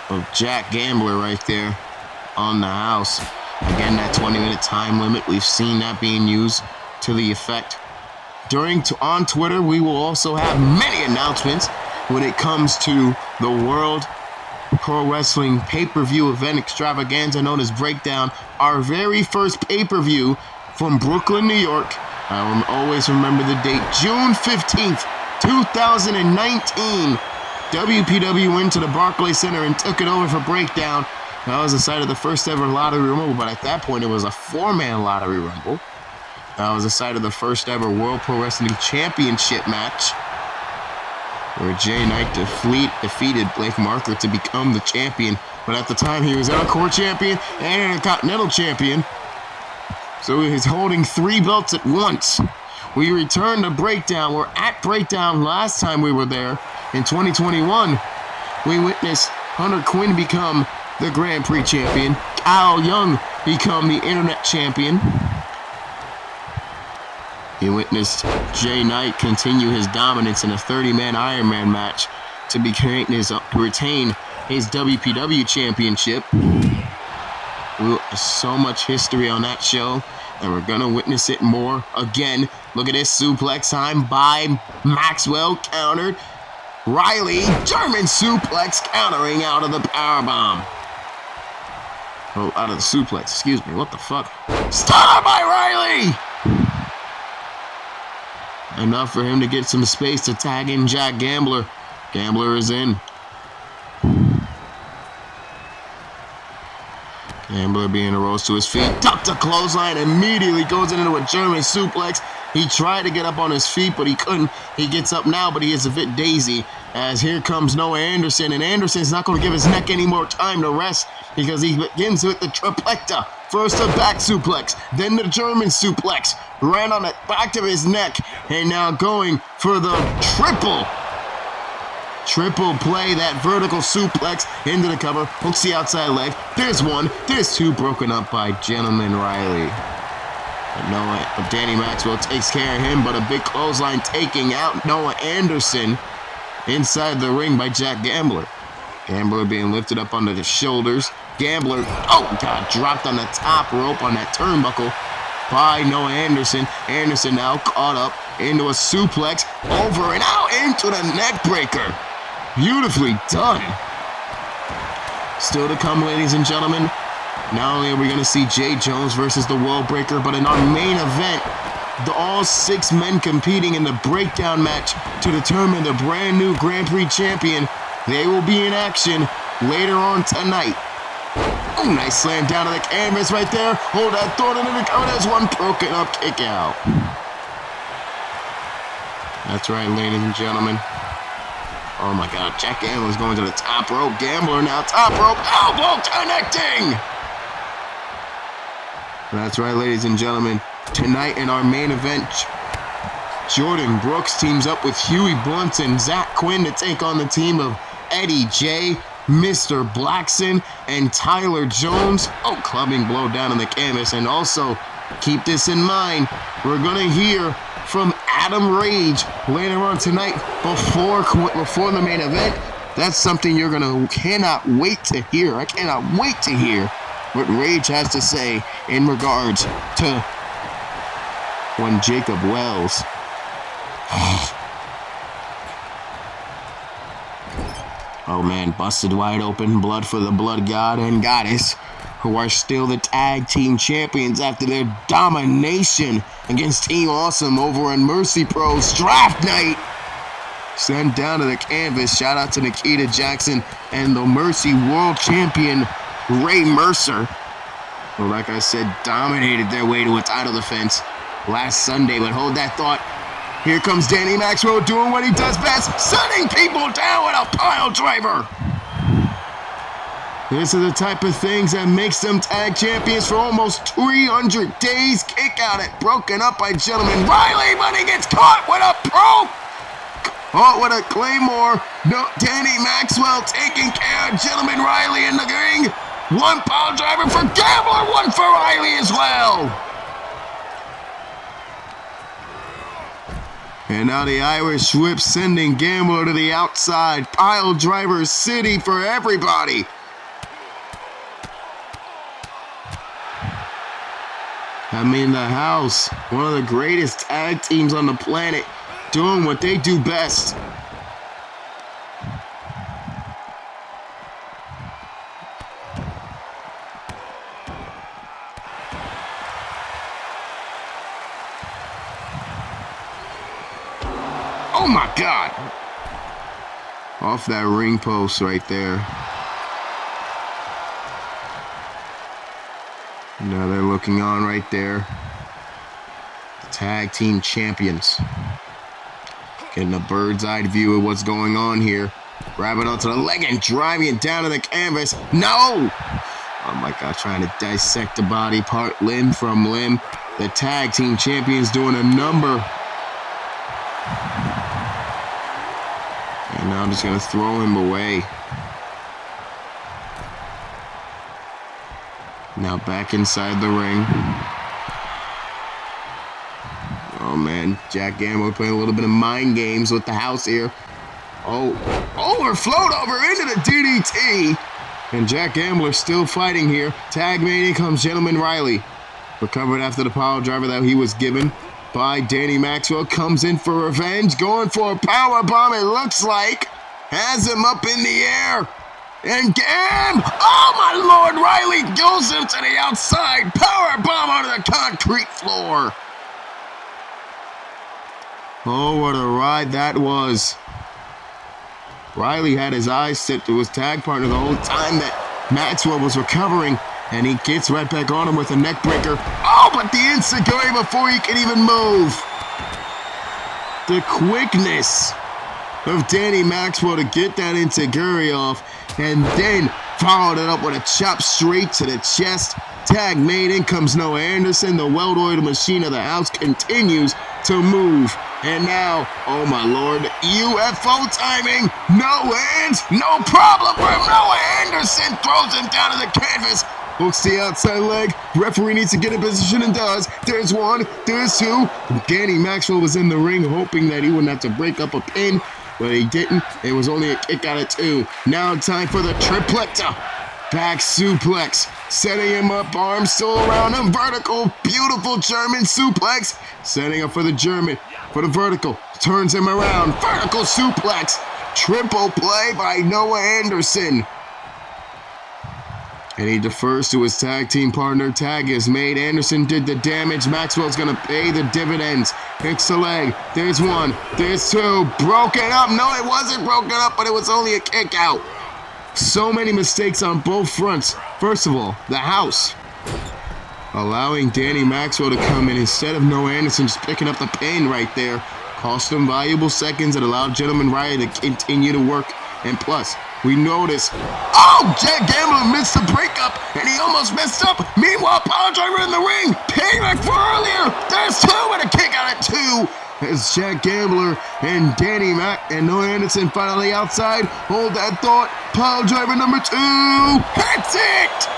of Jack Gambler right there on the house. Again, that 20-minute time limit, we've seen that being used to the effect. On Twitter, we will also have many announcements when it comes to the World Pro Wrestling pay-per-view event extravaganza known as Breakdown, our very first pay-per-view from Brooklyn, New York. I will always remember the date, June 15th, 2019. WPW went to the Barclays Center and took it over for Breakdown. That was the site of the first ever lottery rumble, but at that point it was a 4-man lottery rumble. That was the site of the first ever World Pro Wrestling Championship match, where Jay Knight defeated Blake Marker to become the champion. But at the time, he was Encore champion and Intercontinental champion. So he was holding 3 belts at once. We returned to Breakdown. We're at Breakdown last time we were there in 2021. We witnessed Hunter Quinn become the Grand Prix champion. Kyle Young become the Internet champion. He witnessed Jay Knight continue his dominance in a 30-man Iron Man match to retain his WPW championship. So much history on that show, and we're going to witness it more again. Look at this suplex time by Maxwell, countered. Riley, German suplex, countering out of the powerbomb. Oh, out of the suplex, excuse me, what the fuck? Stunner by Riley! Enough for him to get some space to tag in Jack Gambler. Gambler is in. Gambler being rose to his feet. Ducked a clothesline. Immediately goes into a German suplex. He tried to get up on his feet, but he couldn't. He gets up now, but he is a bit daisy. As here comes Noah Anderson. And Anderson's not going to give his neck any more time to rest, because he begins with the triplecta. First a back suplex, then the German suplex, right on the back of his neck, and now going for the triple play, that vertical suplex into the cover, hooks the outside leg. There's one, there's two, broken up by Gentleman Riley. But Danny Maxwell takes care of him, but a big clothesline taking out Noah Anderson inside the ring by Jack Gambler. Gambler being lifted up onto the shoulders. Gambler, oh God, dropped on the top rope on that turnbuckle by Noah Anderson. Anderson now caught up into a suplex, over and out into the neck breaker. Beautifully done. Still to come, ladies and gentlemen. Not only are we going to see Jay Jones versus the World Breaker, but in our main event, all 6 men competing in the breakdown match to determine the brand new Grand Prix champion. They will be in action later on tonight. Oh, nice slam down to the canvas right there. Hold that thought into the cover. There's one broken up kick out. That's right, ladies and gentlemen. Oh my God, Jack Gambler's going to the top rope. Gambler now top rope. Elbow connecting. That's right, ladies and gentlemen. Tonight in our main event, Jordan Brooks teams up with Huey Blunt and Zach Quinn to take on the team of Eddie J, Mr. Blackson, and Tyler Jones. Oh, clubbing blow down on the canvas. And also, keep this in mind, we're going to hear from Adam Rage later on tonight before the main event. That's something you're cannot wait to hear. I cannot wait to hear what Rage has to say in regards to one Jacob Wells. Oh man, busted wide open. Blood for the Blood God and Goddess, who are still the tag team champions after their domination against Team Awesome over on Mercy Pro's draft night. Sent down to the canvas. Shout out to Nikita Jackson and the Mercy World Champion Ray Mercer, who, like I said, dominated their way to a title defense last Sunday. But hold that thought. Here comes Danny Maxwell doing what he does best, setting people down with a pile driver. This is the type of things that makes them tag champions for almost 300 days. Kick out it, broken up by Gentleman Riley, but he gets caught with a caught with a Claymore. No, Danny Maxwell taking care of Gentleman Riley in the ring. One pile driver for Gambler, one for Riley as well. And now the Irish whip sending Gambler to the outside. Pile driver city for everybody. I mean, the House, one of the greatest tag teams on the planet, doing what they do best. Oh my God! Off that ring post right there. Now they're looking on right there. The tag team champions. Getting a bird's eye view of what's going on here. Grabbing onto the leg and driving it down to the canvas. No! Oh my God, trying to dissect the body part limb from limb. The tag team champions doing a number. And now I'm just going to throw him away. Now back inside the ring. Oh man, Jack Gambler playing a little bit of mind games with the House here. Oh, or float over into the DDT. And Jack Gambler still fighting here. Tag mate, in comes Gentleman Riley. Recovered after the pile driver that he was given by Danny Maxwell. Comes in for revenge. Going for a power bomb, it looks like. Has him up in the air. And Gam! Oh my Lord! Riley goes him to the outside. Power bomb onto the concrete floor. Oh, what a ride that was. Riley had his eyes set to his tag partner the whole time that Maxwell was recovering. And he gets right back on him with a neck breaker. Oh, but the enziguri before he can even move. The quickness of Danny Maxwell to get that enziguri off. And then followed it up with a chop straight to the chest. Tag made in comes Noah Anderson. The well-oiled machine of the House continues to move. And now, oh my Lord, UFO timing. No hands, no problem for Noah Anderson. Throws him down to the canvas. Hooks the outside leg. Referee needs to get in position and does. There's one, there's two. Danny Maxwell was in the ring hoping that he wouldn't have to break up a pin. But he didn't. It was only a kick out of two. Now time for the tripleta. Back suplex. Setting him up. Arms still around him. Vertical. Beautiful German suplex. Setting up for the German. For the vertical. Turns him around. Vertical suplex. Triple play by Noah Anderson. And he defers to his tag team partner. Tag is made. Anderson did the damage. Maxwell's going to pay the dividends. Hits the leg. There's one. There's two. Broken up. No, it wasn't broken up, but it was only a kick out. So many mistakes on both fronts. First of all, the House allowing Danny Maxwell to come in instead of Noah Anderson just picking up the pin right there. Cost him valuable seconds and allowed Gentleman Riot to continue to work. And plus, we notice, oh, Jack Gambler missed the breakup, and he almost messed up. Meanwhile, power driver in the ring, payback for earlier. There's two and a kick out of two. As Jack Gambler and Danny Mac and Noah Anderson finally outside. Hold that thought. Power driver number two. That's it.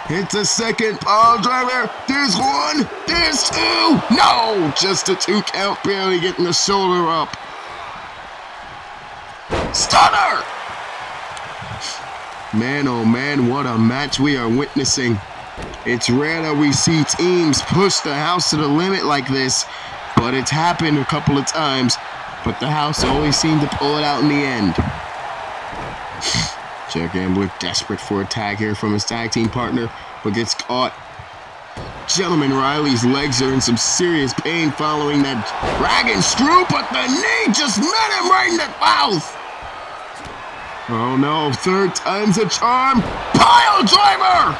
It's a second power driver. There's one. There's two. No, just a 2 count, barely getting the shoulder up. Stunner! Man, oh man, what a match we are witnessing. It's rare that we see teams push the House to the limit like this, but it's happened a couple of times, but the House always seemed to pull it out in the end. Jack Gambler desperate for a tag here from his tag team partner, but gets caught. Gentleman Riley's legs are in some serious pain following that dragon screw, but the knee just met him right in the mouth. Oh no, third time's a charm. Pile driver!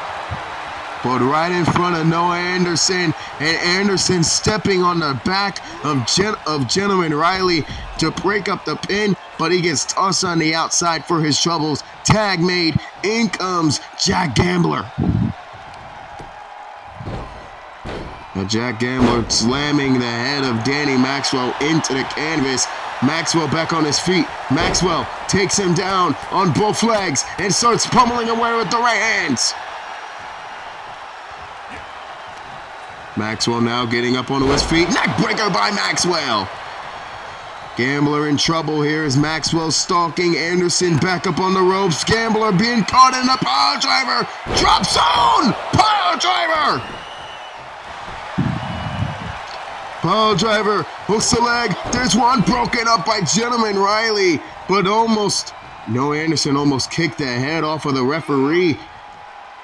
But right in front of Noah Anderson, and Anderson stepping on the back of Gentleman Riley to break up the pin, but he gets tossed on the outside for his troubles. Tag made, in comes Jack Gambler. Now Jack Gambler slamming the head of Danny Maxwell into the canvas. Maxwell back on his feet. Maxwell takes him down on both legs and starts pummeling away with the right hands. Maxwell now getting up onto his feet. Neckbreaker by Maxwell. Gambler in trouble here as Maxwell stalking Anderson back up on the ropes. Gambler being caught in a pile driver. Drop zone! Pile driver! Pile driver hooks the leg. There's one broken up by Gentleman Riley, but almost. No, Anderson almost kicked the head off of the referee.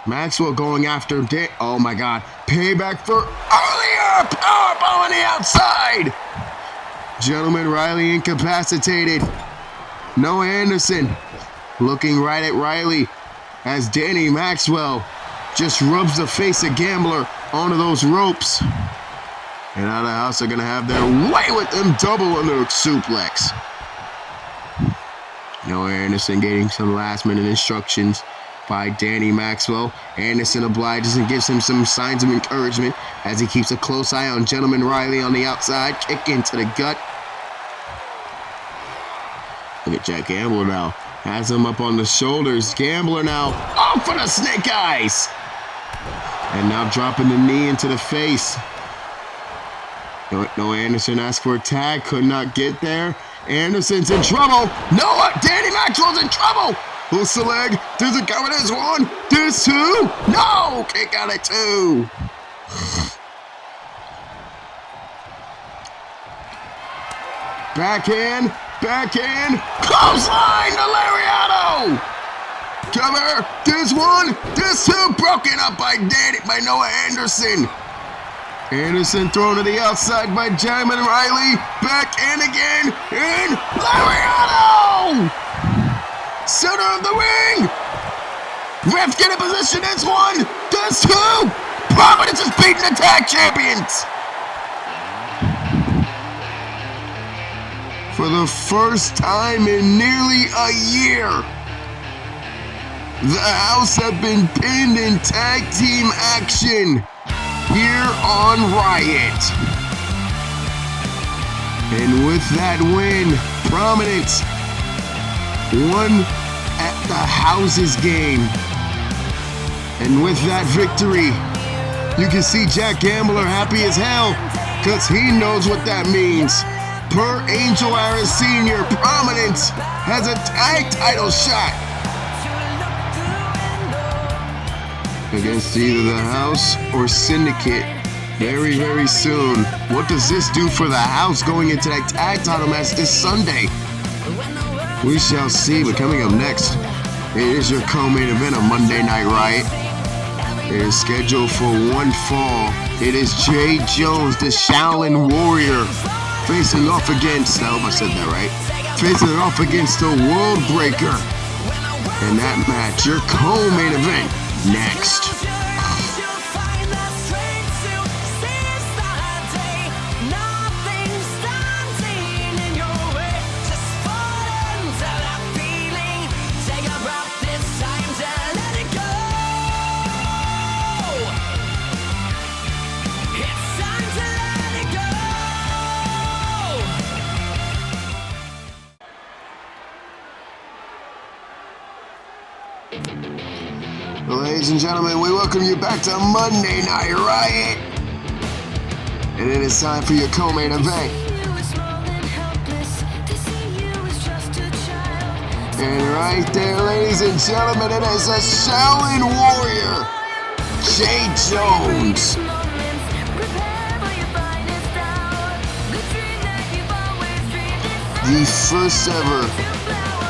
Maxwell going after oh my God. Payback for earlier powerbomb on the outside. Gentleman Riley incapacitated. No, Anderson looking right at Riley as Danny Maxwell just rubs the face of Gambler onto those ropes. And out of the house, they're going to have their way with them double under suplex. No, Anderson getting some last minute instructions by Danny Maxwell. Anderson obliges and gives him some signs of encouragement as he keeps a close eye on Gentleman Riley on the outside. Kick into the gut. Look at Jack Gambler now. Has him up on the shoulders. Gambler now off for the snake eyes. And now dropping the knee into the face. No, Anderson asked for a tag. Could not get there. Anderson's in trouble. No, Danny Maxwell's in trouble. Hooks the leg. Does it cover? There's one. There's two. No, kick out at two. Backhand. Backhand. Clothesline to Lariato. Cover. There's one. There's two. Broken up by Noah Anderson. Anderson thrown to the outside by Gentleman Riley. Back in again. In Lariato. Center of the ring. Ref get in position. There's one. There's two. Prominence is beating the tag champions. For the first time in nearly a year, the house have been pinned in tag team action here on Riot. And with that win, Prominence won at the house's game. And with that victory, you can see Jack Gambler happy as hell because he knows what that means. Per Angel Harris Sr., Prominence has a tag title shot against either the House or Syndicate very, very soon. What does this do for the House going into that tag title match this Sunday? We shall see, but coming up next, it is your co-main event of Monday Night Riot. It is scheduled for one fall. It is Jay Jones, the Shaolin Warrior, facing off against, I hope I said that right, facing off against the World Breaker. And that match, your co-main event, next. Ladies and gentlemen, we welcome you back to Monday Night Riot. And it is time for your co-main event. And right there, ladies and gentlemen, it is a Shaolin Warrior, Jay Jones. The first ever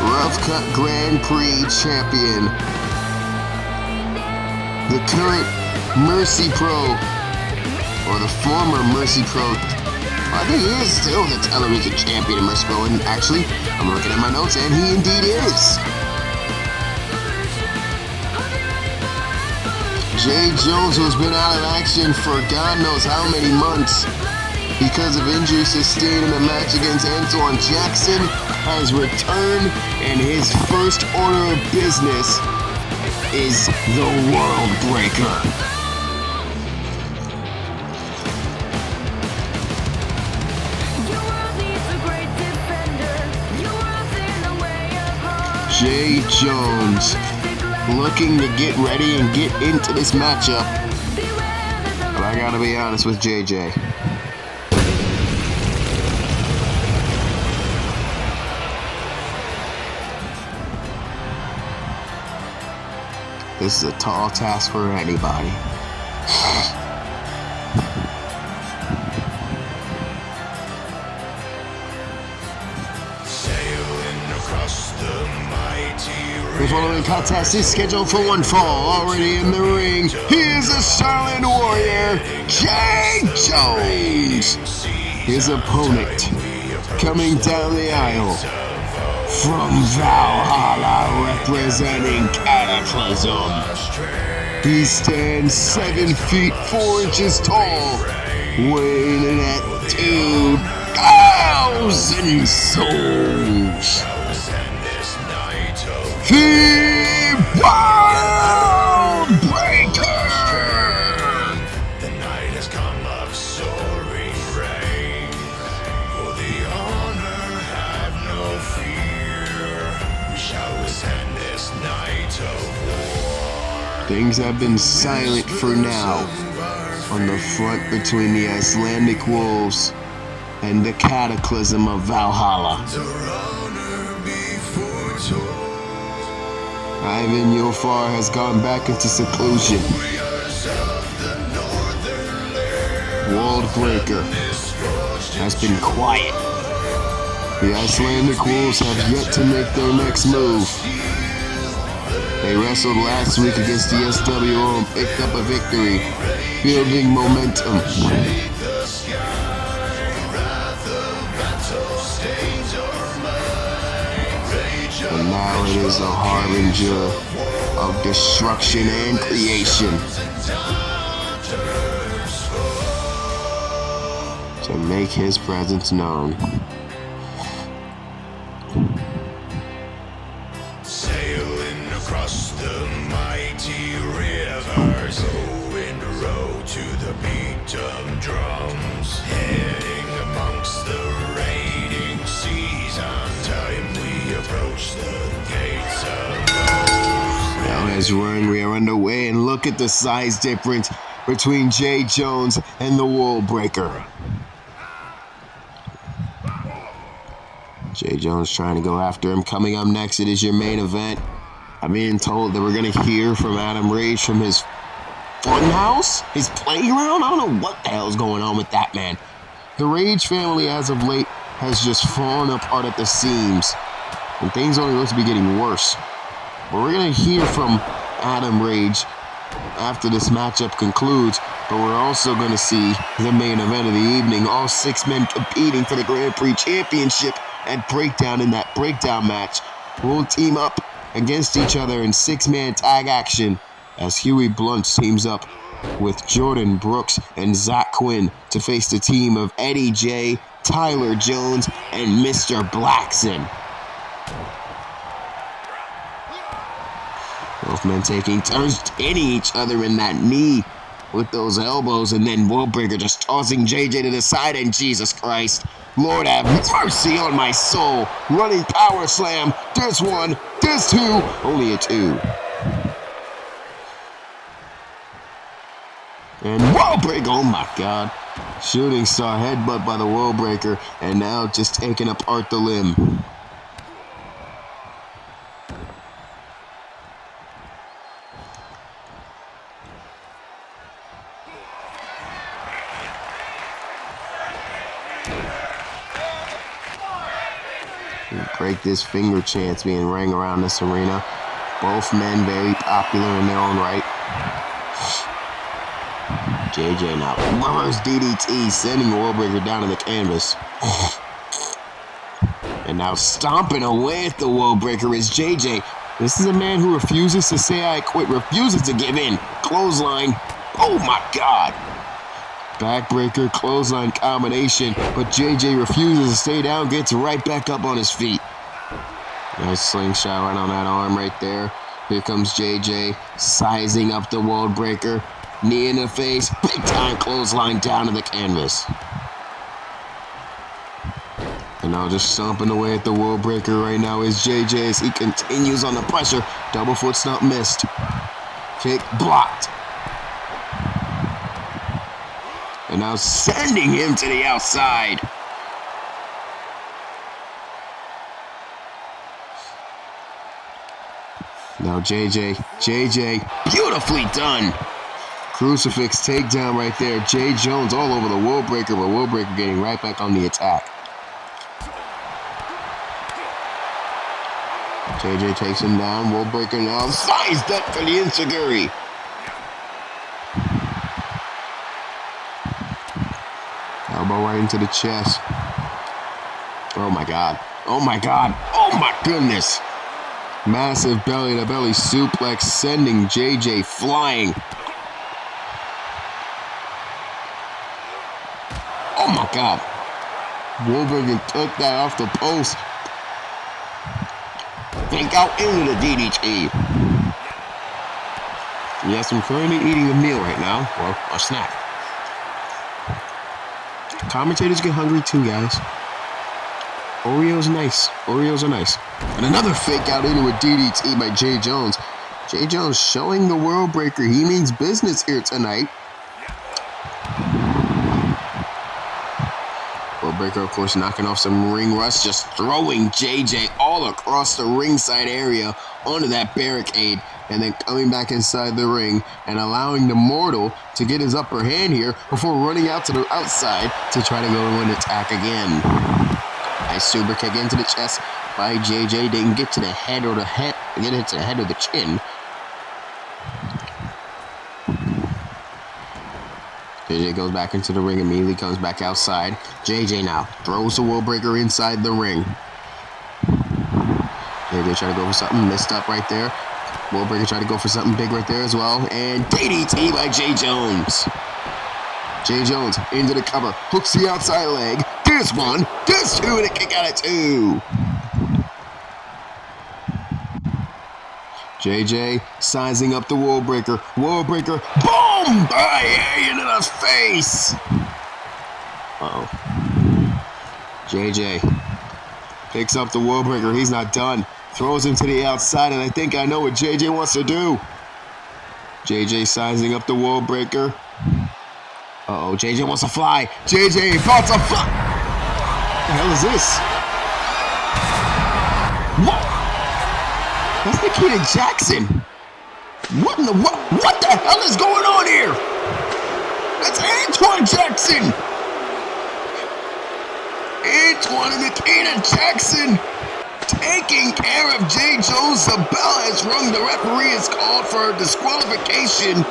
Rough Cut Grand Prix champion. The current Mercy Pro, or the former Mercy Pro, I think he is still the television champion in Mercy Pro, and actually, I'm looking at my notes, and he indeed is. Jay Jones, who's been out of action for God knows how many months because of injuries sustained in a match against Antoine Jackson, has returned, and his first order of business is the World Breaker. Jay Jones looking to get ready and get into this matchup. But I gotta be honest with JJ. This is a tall task for anybody. The following contest is scheduled for one fall. Already in the ring, he is a Charlotte Warrior, Jay Jones. His opponent, coming down the aisle, from Valhalla, representing Cataclysm. He stands 7 feet 4 inches tall, weighing in at 2,000 souls. The World Breaker! The night has come of soaring rain. For the honor, have no fear. We shall ascend this night of war. Things have been silent for now on the front between the Icelandic Wolves and the Cataclysm of Valhalla. Ivan Yofar has gone back into seclusion. World Breaker has been quiet. The Icelandic Wolves have yet to make their next move. They wrestled last week against the SWO and picked up a victory, building momentum. And now it is a harbinger of destruction and creation to make his presence known. Sailing across the mighty rivers, and row to the beat of drums, heading amongst the raging seas. On time we approach the gates of Now as we are underway, and look at the size difference between Jay Jones and the World Breaker. Jay Jones trying to go after him. Coming up next, it is your main event. I'm being told that we're going to hear from Adam Rage from his funhouse, his playground. I don't know what the hell is going on with that, man. The Rage family, as of late, has just fallen apart at the seams, and things only look to be getting worse. But we're going to hear from Adam Rage after this matchup concludes, but we're also going to see the main event of the evening. All 6 men competing for the Grand Prix Championship at Breakdown. In that Breakdown match, will team up against each other in 6-man tag action as Huey Blunt teams up with Jordan Brooks and Zach Quinn to face the team of Eddie J, Tyler Jones, and Mr. Blackson. Both men taking turns hitting each other in that knee with those elbows, and then World Breaker just tossing JJ to the side, and Jesus Christ, Lord have mercy on my soul. Running power slam. There's 1, there's 2, only a 2. And World Breaker, oh my God. Shooting star headbutt by the World Breaker, and now just taking apart the limb. Break this finger chants being rang around this arena. Both men very popular in their own right. JJ now reverse DDT, sending World Breaker down to the canvas. And now stomping away at the World Breaker is JJ. This is a man who refuses to say I quit, refuses to give in. Clothesline. Oh my God. Backbreaker, clothesline combination, but JJ refuses to stay down, gets right back up on his feet. Nice slingshot right on that arm right there. Here comes JJ, sizing up the World Breaker. Knee in the face, big time clothesline down to the canvas. And now just stomping away at the World Breaker right now is JJ as he continues on the pressure. Double foot stomp missed. Kick blocked. And now sending him to the outside. Now JJ, beautifully done. Crucifix takedown right there. Jay Jones all over the World Breaker, but World Breaker getting right back on the attack. JJ takes him down. World Breaker now finds that for the enziguri. Elbow right into the chest. Oh my God. Oh my God. Oh my goodness. Massive belly-to-belly suplex sending JJ flying. Oh my God. Wolverine took that off the post. Think out into the DDT. Yes, I'm currently eating a meal right now. Well, a snack. Commentators get hungry too, guys. Oreos nice. Oreos are nice. And another fake out into a DDT by Jay Jones. Jay Jones showing the World Breaker he means business here tonight. World Breaker, of course, knocking off some ring rust, just throwing JJ all across the ringside area onto that barricade, and then coming back inside the ring and allowing the Mortal to get his upper hand here before running out to the outside to try to go and attack again. Nice super kick into the chest by JJ. Didn't get to the head or the head, get it to the head or the chin. JJ goes back into the ring, immediately comes back outside. JJ now throws the World Breaker inside the ring. JJ trying to go for something, missed up right there. World Breaker tried to go for something big right there as well. And DDT by Jay Jones. Jay Jones into the cover, hooks the outside leg. There's one, there's two, and a kick out of two. JJ sizing up the World Breaker. World Breaker, boom! Into the face. Uh-oh. JJ picks up the World Breaker. He's not done. Throws him to the outside, and I think I know what JJ wants to do. JJ sizing up the World Breaker. Uh-oh, JJ wants to fly. JJ about to fly. What the hell is this? What? That's Nikita Jackson. What in the what the hell is going on here? That's Antoine Jackson. Antoine and Nikita Jackson taking care of Jay Jones. The bell has rung. The referee is called for a disqualification.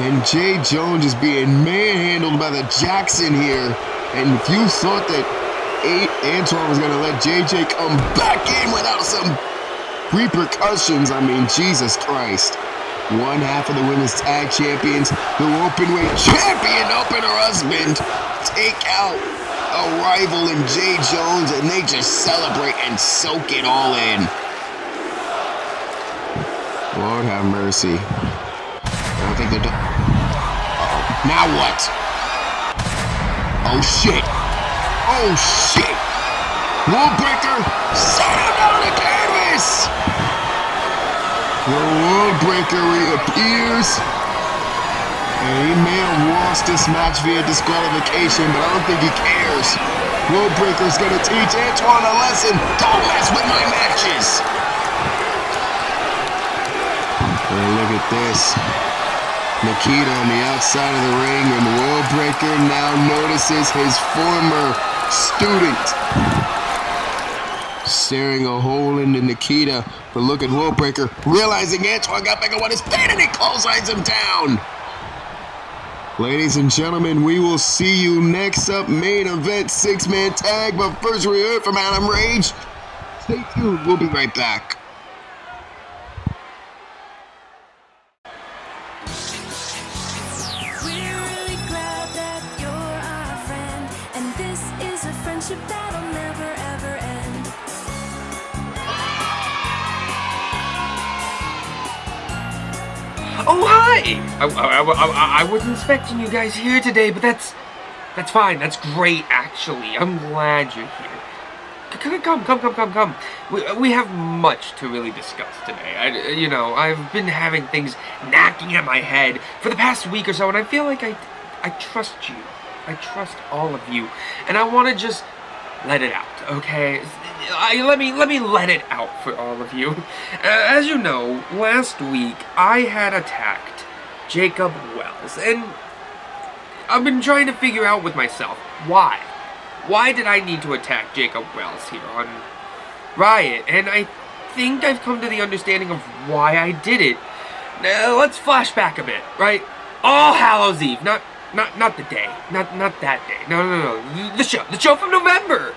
And Jay Jones is being manhandled by the Jackson here. And if you thought that Antoine was going to let JJ come back in without some repercussions, I mean, Jesus Christ. One half of the women's tag champions, the openweight champion up and her husband, take out a rival in Jay Jones, and they just celebrate and soak it all in. Lord have mercy. I don't think they're done. Uh-oh. Now what? Oh shit. Oh shit. World Breaker, set him down the canvas. The World Breaker reappears. And he may have lost this match via disqualification, but I don't think he cares. World Breaker's gonna teach Antoine a lesson. Don't mess with my matches. And look at this. Nikita on the outside of the ring, and World Breaker now notices his former student staring a hole into Nikita. But look at World Breaker, realizing Antoine got back on what his feet, and he clotheslines him down. Ladies and gentlemen, we will see you next up. Main event, 6-man tag. But first we heard from Adam Rage. Stay tuned, we'll be right back. Oh, hi! I wasn't expecting you guys here today, but that's fine. That's great, actually. I'm glad you're here. Come. We have much to really discuss today. I've been having things knocking at my head for the past week or so, and I feel like I trust you. I trust all of you, and I want to just let it out, okay? Let me let it out for all of you. As you know, last week I had attacked Jacob Wells, and I've been trying to figure out with myself why. Why did I need to attack Jacob Wells here on Riot? And I think I've come to the understanding of why I did it. Now, let's flash back a bit, right? All Hallows Eve, not the day, not that day. No. The show from November.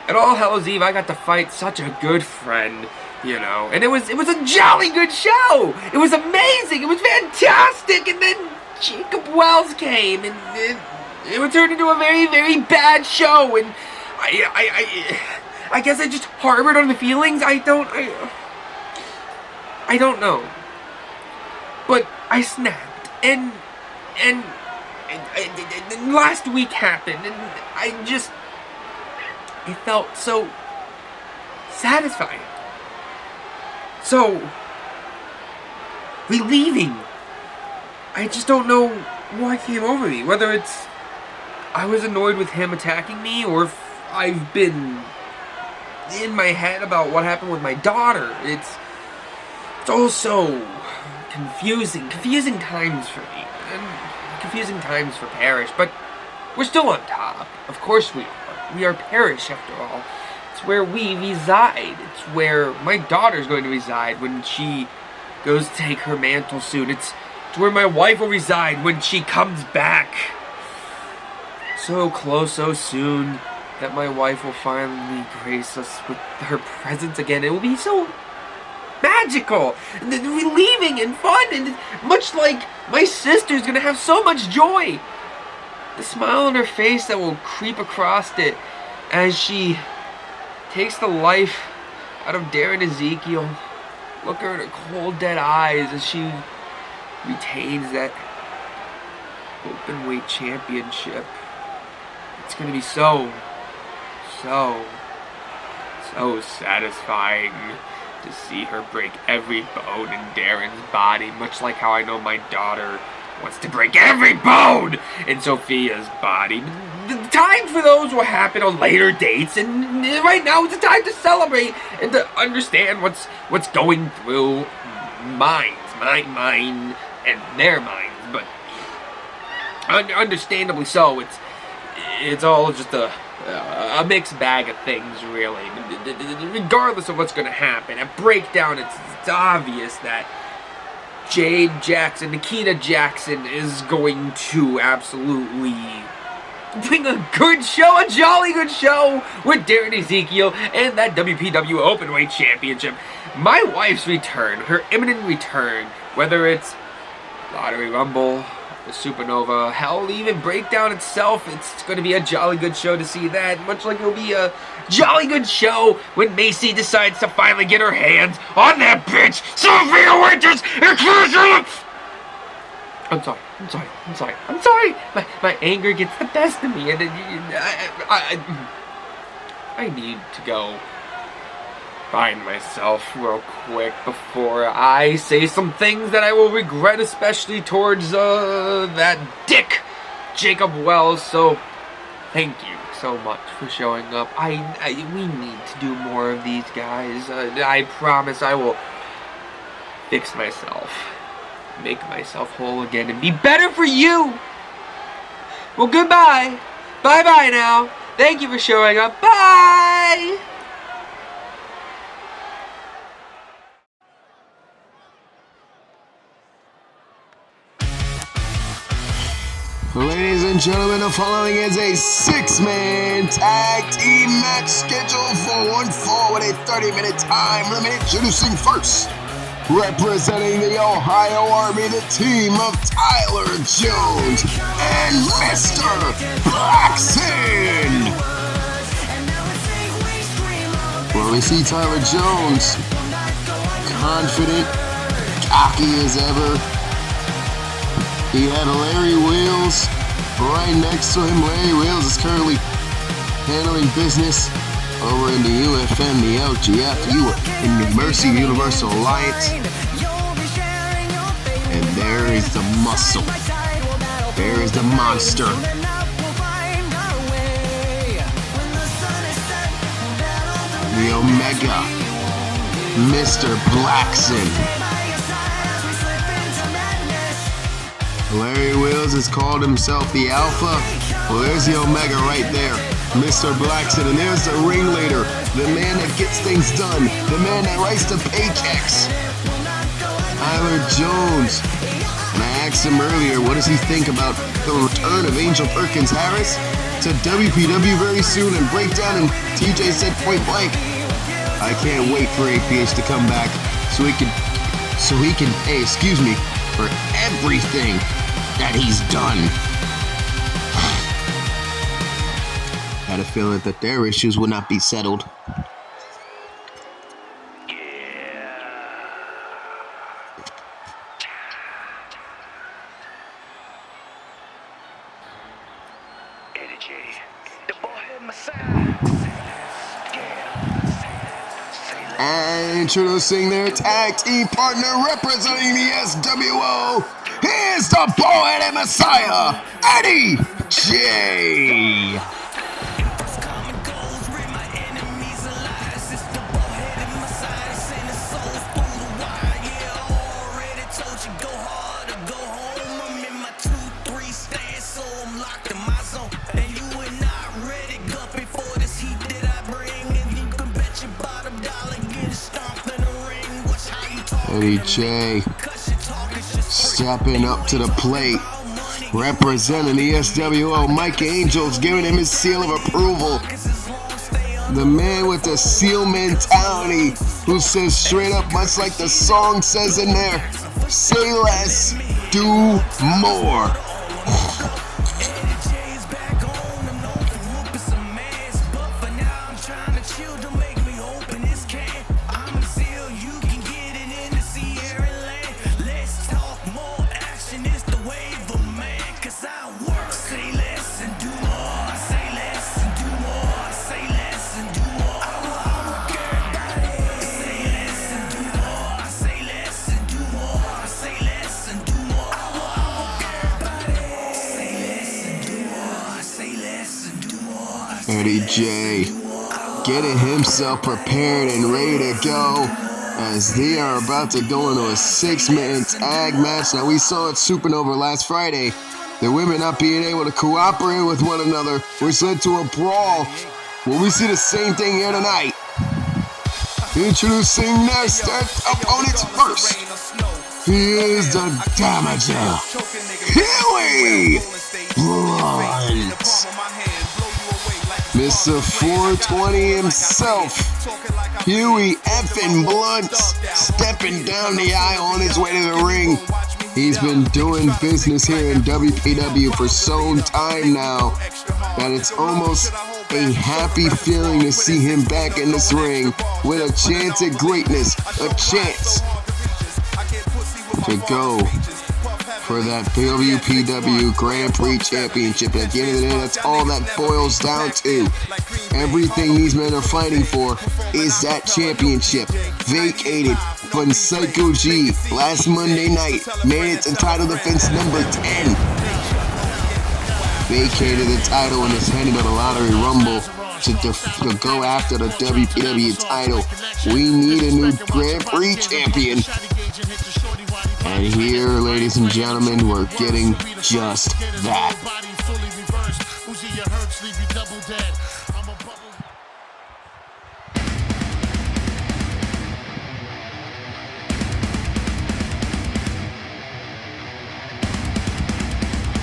At All Hallows Eve, I got to fight such a good friend, and it was a jolly good show. It was amazing. It was fantastic. And then Jacob Wells came, and it would turn into a very, very bad show, and I guess I just harbored on the feelings. I don't know. But I snapped, and last week happened, and it felt so satisfying. So relieving. I just don't know what came over me, whether it's I was annoyed with him attacking me, or if I've been in my head about what happened with my daughter. It's all so confusing times for me, and confusing times for Parrish, but we're still on top. Of course we are. We are Parrish after all. It's where we reside. It's where my daughter's going to reside when she goes to take her mantle soon. It's where my wife will reside when she comes back. So close, so soon, that my wife will finally grace us with her presence again. It will be so magical, and relieving, and fun, and much like my sister's gonna have so much joy. The smile on her face that will creep across it as she takes the life out of Darren Ezekiel. Look at her cold, dead eyes as she retains that open weight championship. It's gonna be so satisfying to see her break every bone in Darren's body, much like how I know my daughter wants to break every bone in Sophia's body. The time for those will happen on later dates, and right now it's a time to celebrate and to understand what's going through mine and their minds. But understandably so, it's all just a mixed bag of things, really. Regardless of what's going to happen, at Breakdown, it's obvious that Jade Jackson, Nikita Jackson, is going to absolutely bring a good show, a jolly good show, with Darren Ezekiel and that WPW Openweight Championship. My wife's return, her imminent return, whether it's Lottery Rumble, the Supernova, hell, even Breakdown itself, it's going to be a jolly good show to see that, much like it'll be a jolly good show when Macy decides to finally get her hands on that bitch, Sophia Winters, and I'm sorry. My anger gets the best of me, and I need to go find myself real quick before I say some things that I will regret, especially towards that dick Jacob Wells. So thank you so much for showing up. We need to do more of these, guys. I promise I will fix myself, make myself whole again, and be better for you. Well, goodbye. Bye-bye now. Thank you for showing up. Bye! Ladies and gentlemen, the following is a 6-man tag team match scheduled for 1 fall with a 30-minute time limit. Introducing first, representing the Ohio Army, the team of Tyler Jones and Mr. Blackson. Well, we see Tyler Jones, confident, cocky as ever. He had Larry Wheels right next to him. Larry Wheels is currently handling business over in the UFM, the LGF, in the Mercy Universal Alliance. And there is the muscle. There is the monster. The Omega, Mr. Blackson. Larry Wills has called himself the Alpha. Well, there's the Omega right there, Mr. Blackson. And there's the ringleader, the man that gets things done, the man that writes the paychecks, Tyler Jones. And I asked him earlier, what does he think about the return of Angel Perkins Harris to WPW very soon? And breakdown, and TJ said point blank, I can't wait for APH to come back so he can pay, for everything that he's done. Had a feeling that their issues would not be settled. And introducing their tag team partner representing the SWO, here's the Bald-Headed Messiah, Eddie J. Eddie J stepping up to the plate, representing the SWO. Mike Angel's giving him his seal of approval. The man with the seal mentality, who says straight up, much like the song says in there, say less, do more. Eddie J getting himself prepared and ready to go as they are about to go into a 6-man tag match. Now, we saw at Supernova last Friday the women not being able to cooperate with one another, which led to a brawl. Well, we see the same thing here tonight. Introducing their opponents first. He is the Damager, Huey Blunt. Mr. 420 himself, Huey effing Blunt, stepping down the aisle on his way to the ring. He's been doing business here in WPW for some time now that it's almost a happy feeling to see him back in this ring with a chance at greatness, a chance to go for that WPW Grand Prix Championship. At the end of the day, that's all that boils down to. Everything these men are fighting for is that championship. Vacated from Psycho G last Monday night. Made it to title defense number 10. Vacated the title and is heading to the Lottery Rumble to go after the WPW title. We need a new Grand Prix champion. And here, ladies and gentlemen, we're getting just that.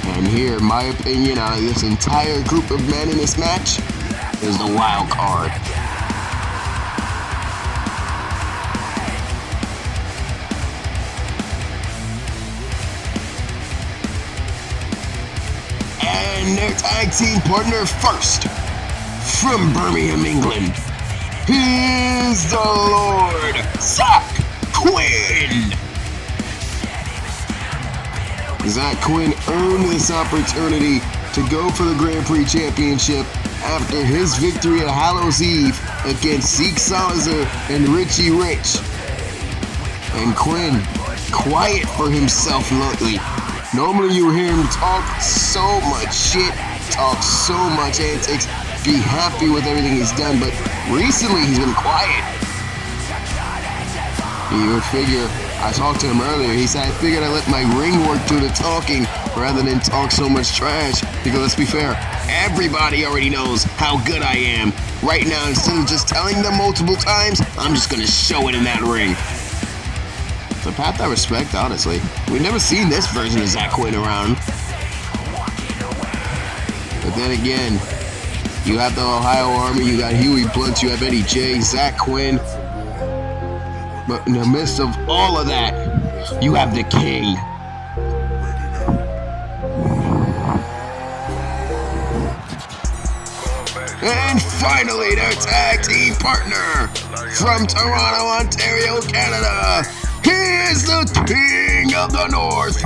And here, my opinion out of this entire group of men in this match is the wild card. And their tag team partner first, from Birmingham, England, here's the Lord, Zach Quinn. Zach Quinn earned this opportunity to go for the Grand Prix Championship after his victory at Hallows Eve against Zeke Salazar and Richie Rich. And Quinn, quiet for himself lately. Normally you hear him talk so much shit, talk so much antics, be happy with everything he's done, but recently he's been quiet. You would figure, I talked to him earlier, he said, I figured I let my ring work do the talking rather than talk so much trash, because let's be fair, everybody already knows how good I am. Right now, instead of just telling them multiple times, I'm just gonna show it in that ring. It's a path I respect, honestly. We've never seen this version of Zach Quinn around. But then again, you have the Ohio Army, you got Huey Blunt, you have Eddie J, Zach Quinn. But in the midst of all of that, you have the King. And finally, their tag team partner from Toronto, Ontario, Canada. He is the King of the North,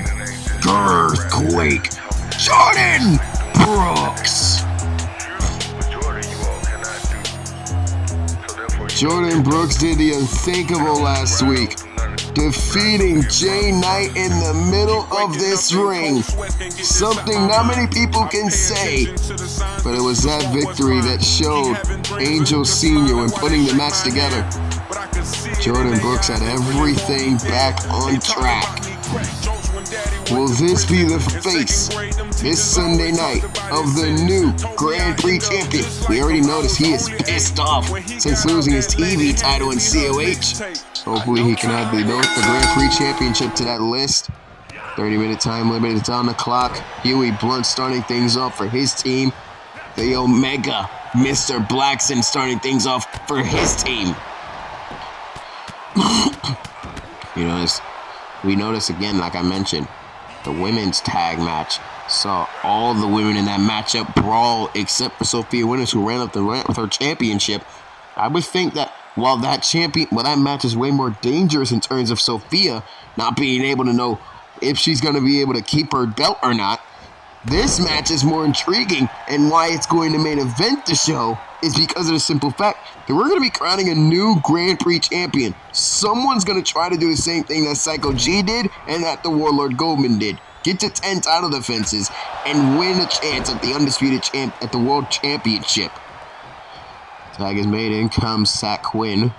Earthquake, Jordan Brooks. Jordan Brooks did the unthinkable last week, defeating Jay Knight in the middle of this ring. Something not many people can say, but it was that victory that showed Angel Sr. when putting the match together. Jordan Brooks had everything back on track. Will this be the face this Sunday night of the new Grand Prix champion? We already noticed he is pissed off since losing his TV title in COH. Hopefully he can add the Grand Prix championship to that list. 30-minute time limit is on the clock. Huey Blunt starting things off for his team. The Omega, Mr. Blackson starting things off for his team. We notice again, like I mentioned, the women's tag match saw all the women in that matchup brawl except for Sophia Winters, who ran up the ramp with her championship. I would think that while that match is way more dangerous in terms of Sophia not being able to know if she's going to be able to keep her belt or not, this match is more intriguing, and why it's going to main event the show is because of the simple fact that we're going to be crowning a new Grand Prix champion. Someone's going to try to do the same thing that Psycho G did and that the Warlord Goldman did. Get to 10 title defenses and win a chance at the undisputed champ at the World Championship. Tag is made, in comes Zach Quinn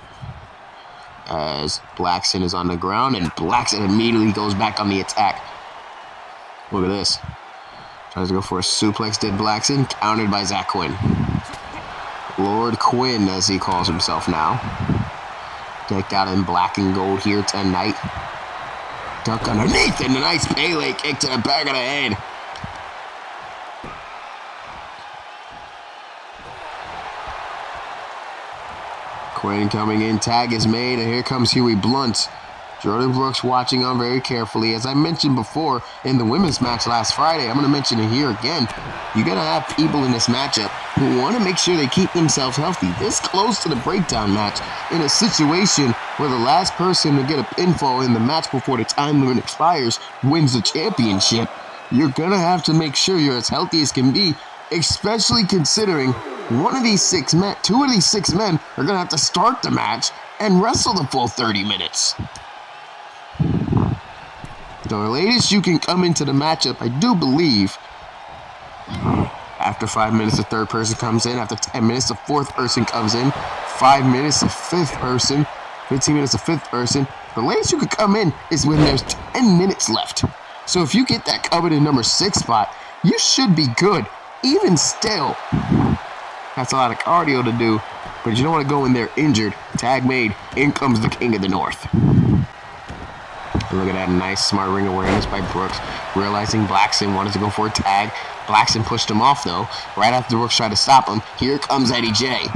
as Blackson is on the ground, and Blackson immediately goes back on the attack. Look at this. Tries to go for a suplex, did Blackson, countered by Zach Quinn. Lord Quinn, as he calls himself now. Decked out in black and gold here tonight. Duck underneath, and a nice Pele kick to the back of the head. Quinn coming in, tag is made, and here comes Huey Blunt. Jordan Brooks watching on very carefully. As I mentioned before in the women's match last Friday, I'm going to mention it here again. You're going to have people in this matchup who want to make sure they keep themselves healthy. This close to the breakdown match, in a situation where the last person to get a pinfall in the match before the time limit expires wins the championship, you're going to have to make sure you're as healthy as can be, especially considering two of these six men are going to have to start the match and wrestle the full 30 minutes. The latest you can come into the matchup, I do believe, after 5 minutes, the third person comes in. After 10 minutes, the fourth person comes in. 5 minutes, the fifth person. 15 minutes, the fifth person. The latest you could come in is when there's 10 minutes left. So if you get that coveted number 6 spot, you should be good. Even still, that's a lot of cardio to do, but you don't want to go in there injured. Tag made. In comes the King of the North. Look at that nice, smart ring awareness by Brooks. Realizing Blackson wanted to go for a tag. Blackson pushed him off, though. Right after Brooks tried to stop him, here comes Eddie J.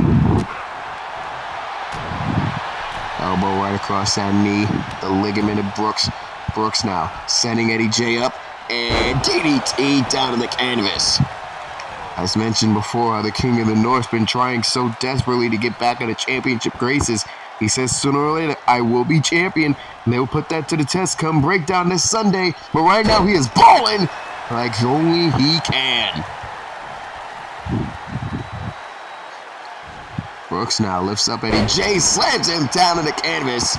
Elbow right across that knee. The ligament of Brooks. Brooks now sending Eddie J up. And DDT down on the canvas. As mentioned before, how the King of the North been trying so desperately to get back on the championship graces. He says sooner or later, I will be champion. And they'll put that to the test come breakdown this Sunday. But right now, he is balling like only he can. Brooks now lifts up Eddie J, slams him down to the canvas.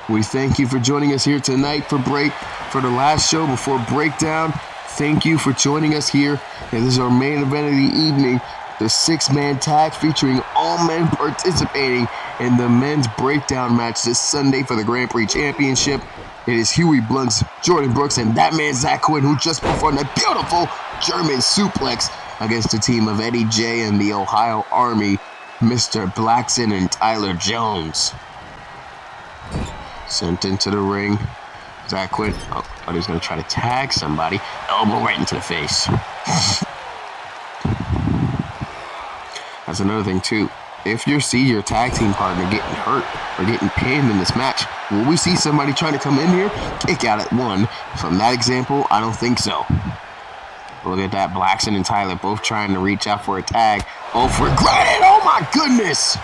We thank you for joining us here tonight for the last show before Breakdown. Thank you for joining us here. And this is our main event of the evening, the 6-man tag featuring all men participating in the men's breakdown match this Sunday for the Grand Prix Championship. It is Huey Blunt's Jordan Brooks and that man Zach Quinn, who just performed a beautiful German suplex against the team of Eddie J and the Ohio Army, Mr. Blackson and Tyler Jones. Sent into the ring. Zach Quinn, thought he was going to try to tag somebody. Elbow right into the face. That's another thing, too. If you see your tag team partner getting hurt or getting pinned in this match, will we see somebody trying to come in here, kick out at one? From that example, I don't think so. Look at that, Blackson and Tyler both trying to reach out for a tag. Oh, for granted! Oh my goodness!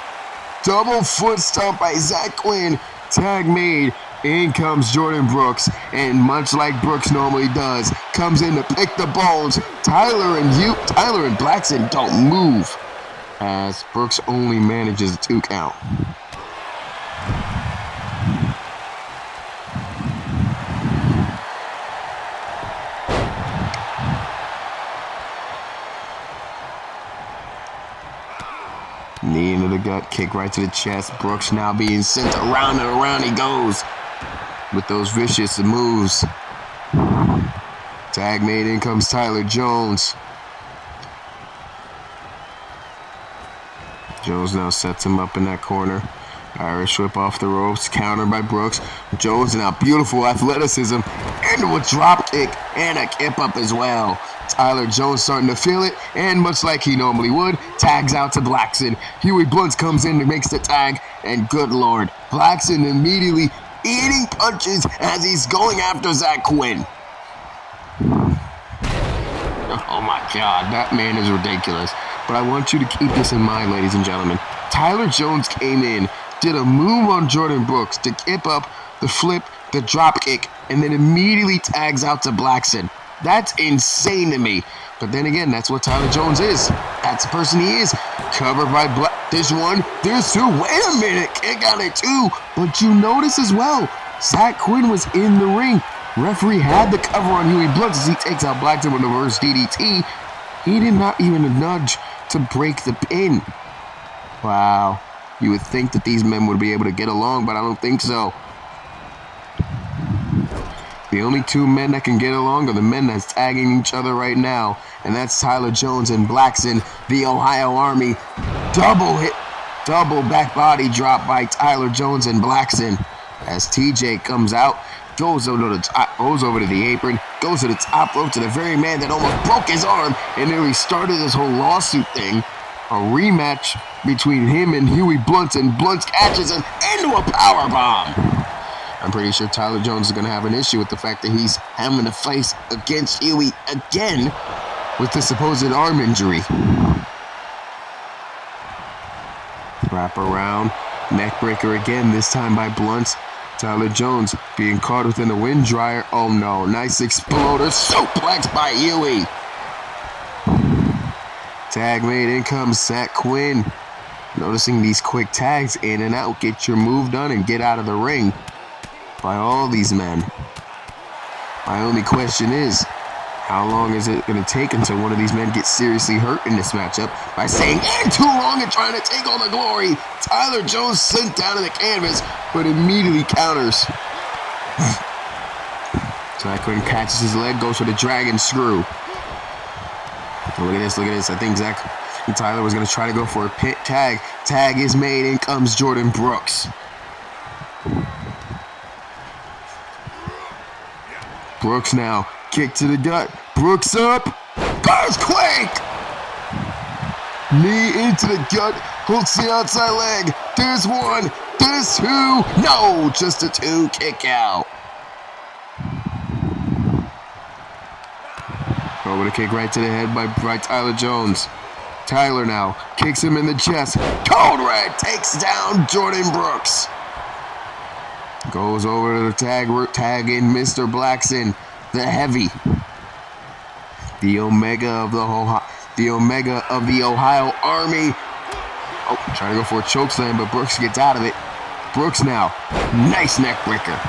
Double foot stomp by Zach Quinn. Tag made. In comes Jordan Brooks, and much like Brooks normally does, comes in to pick the bones. Tyler and Blackson don't move, as Brooks only manages a 2 count. Knee into the gut, kick right to the chest. Brooks now being sent around and around he goes with those vicious moves. Tag made, in comes Tyler Jones. Jones now sets him up in that corner. Irish whip off the ropes, countered by Brooks. Jones now beautiful athleticism into a drop kick and a kip up as well. Tyler Jones starting to feel it, and much like he normally would, tags out to Blackson. Huey Blunt comes in and makes the tag, and good lord, Blackson immediately eating punches as he's going after Zach Quinn. Oh my god, that man is ridiculous. But I want you to keep this in mind, ladies and gentlemen. Tyler Jones came in, did a move on Jordan Brooks to kip up, the flip, the drop kick, and then immediately tags out to Blackson. That's insane to me. But then again, that's what Tyler Jones is. That's the person he is. Covered by There's one, there's two. Wait a minute, kick out at 2. But you notice as well, Zach Quinn was in the ring. Referee had the cover on Huey Blunt as he takes out Blackson with the reverse DDT. He did not even nudge to break the pin. Wow. You would think that these men would be able to get along, but I don't think so. The only 2 men that can get along are the men that's tagging each other right now, and that's Tyler Jones and Blackson, the Ohio Army. Double back body drop by Tyler Jones and Blackson. As TJ comes out, goes over to the apron, goes to the top rope to the very man that almost broke his arm and nearly started this whole lawsuit thing. A rematch between him and Huey Blunt, and Blunt catches him into a powerbomb. I'm pretty sure Tyler Jones is going to have an issue with the fact that he's having to face against Huey again with the supposed arm injury. Wrap around, neck breaker again, this time by Blunt. Tyler Jones being caught within the wind dryer. Oh no, nice exploder, suplex by Huey. Tag made, in comes Zach Quinn. Noticing these quick tags in and out, get your move done and get out of the ring by all these men. My only question is, how long is it going to take until one of these men gets seriously hurt in this matchup by saying, and too long and trying to take all the glory? Tyler Jones sent down to the canvas, but immediately counters. Zach Quinn catches his leg, goes for the dragon screw. Look at this, look at this. I think Tyler was going to try to go for a pit tag. Tag is made, in comes Jordan Brooks. Brooks now, kick to the gut. Brooks up, earthquake! Knee into the gut, hooks the outside leg. There's 1, there's 2, no, just a 2 kick out. Over the kick right to the head by Tyler Jones. Tyler now kicks him in the chest. Code Red takes down Jordan Brooks. Goes over to the tag in Mr. Blackson, the heavy, the omega of the the Omega of the Ohio Army. Oh, trying to go for a chokeslam, but Brooks gets out of it. Brooks now. Nice neck breaker.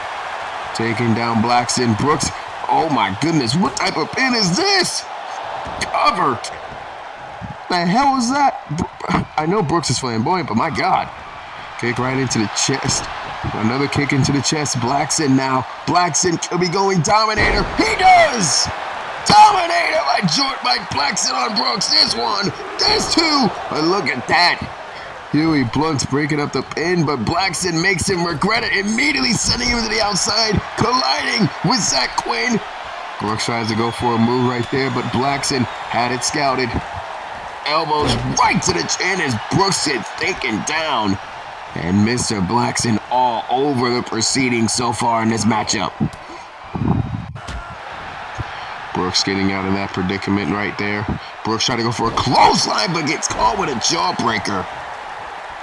Taking down Blackson. Brooks. Oh my goodness, what type of pin is this? Covered. The hell is that? I know Brooks is flamboyant, but my God. Kick right into the chest. Another kick into the chest. Blackson now. Blackson could be going Dominator. He does! Dominator by Blackson on Brooks. There's one. There's two. But look at that. Huey Blunt's breaking up the pin, but Blackson makes him regret it, immediately sending him to the outside, colliding with Zach Quinn. Brooks tries to go for a move right there, but Blackson had it scouted. Elbows right to the chin as Brooks is taken down. And Mr. Blackson all over the proceedings so far in this matchup. Brooks getting out of that predicament right there. Brooks trying to go for a clothesline, but gets caught with a jawbreaker.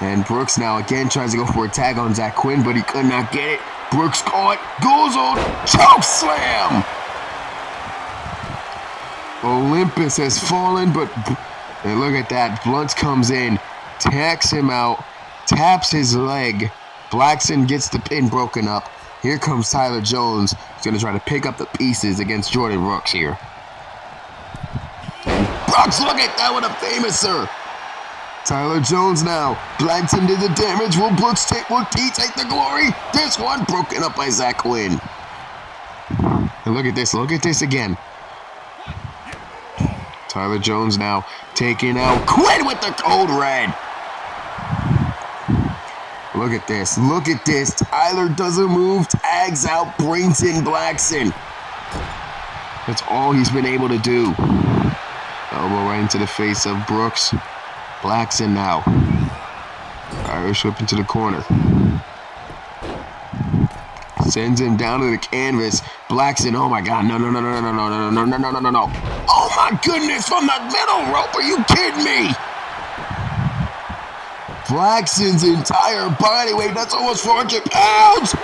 And Brooks now again tries to go for a tag on Zach Quinn, but he could not get it. Brooks caught, goes on, choke slam! Olympus has fallen, but and look at that. Blunt comes in, tacks him out, taps his leg. Blackson gets the pin broken up. Here comes Tyler Jones. He's going to try to pick up the pieces against Jordan Brooks here. And Brooks, look at that with a famouser. Tyler Jones now. Blackson did the damage. Will he take the glory? This one broken up by Zach Quinn. And look at this. Look at this again. Tyler Jones now taking out Quinn with the cold red. Look at this. Look at this. Tyler doesn't move. Tags out. Brings in Blackson. That's all he's been able to do. Elbow right into the face of Brooks. Blackson now. Irish whip into the corner. Sends him down to the canvas. Blackson, oh my God, no. Oh my goodness, from the middle rope, are you kidding me? Blackson's entire body weight, that's almost 400 pounds.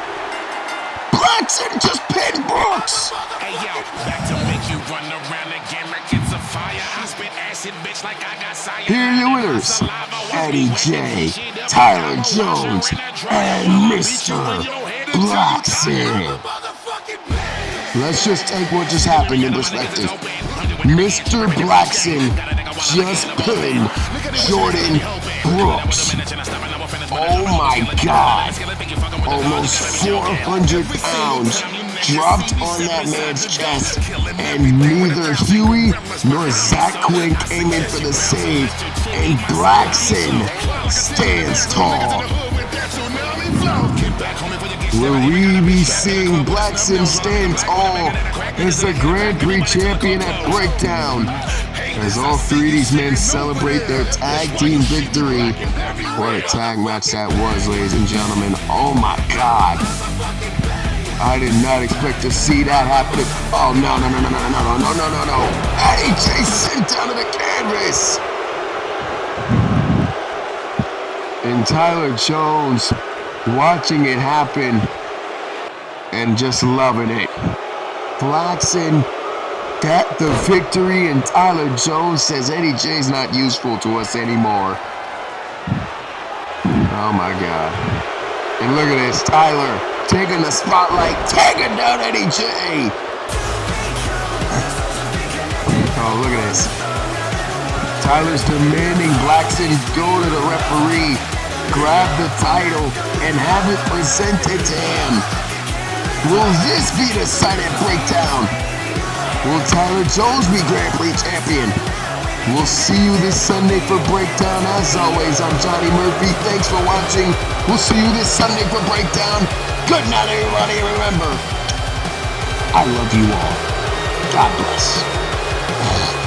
Blackson just pinned Brooks. Hey yo, back to make you run around again like it's a fire. I spit acid, bitch, like I got cyanide. Here are your winners, Eddie J, Tyler Jones, and Mr. Blackson. Let's just take what just happened in perspective. Mr. Blackson just pinned Jordan Brooks. Oh my God. Almost 400 pounds dropped on that man's chest, and neither Huey nor Zach Quinn came in for the save, and Blackson stands tall. Will we be seeing Blackson stand tall as the Grand Prix champion at Breakdown, as all three of these men celebrate their tag team victory? What a tag match that was, ladies and gentlemen. Oh my God. I did not expect to see that happen. Oh, no. Eddie J sent down to the canvas. And Tyler Jones watching it happen and just loving it. Blackson got the victory, and Tyler Jones says Eddie J's not useful to us anymore. Oh my God. And look at this, Tyler taking the spotlight, taking down Eddie J. Oh, look at this. Tyler's demanding Blackson go to the referee, grab the title, and have it presented to him. Will this be the silent breakdown? Will Tyler Jones be Grand Prix champion? We'll see you this Sunday for Breakdown. As always, I'm Johnny Murphy. Thanks for watching. We'll see you this Sunday for Breakdown. Good night, everybody. And remember, I love you all. God bless.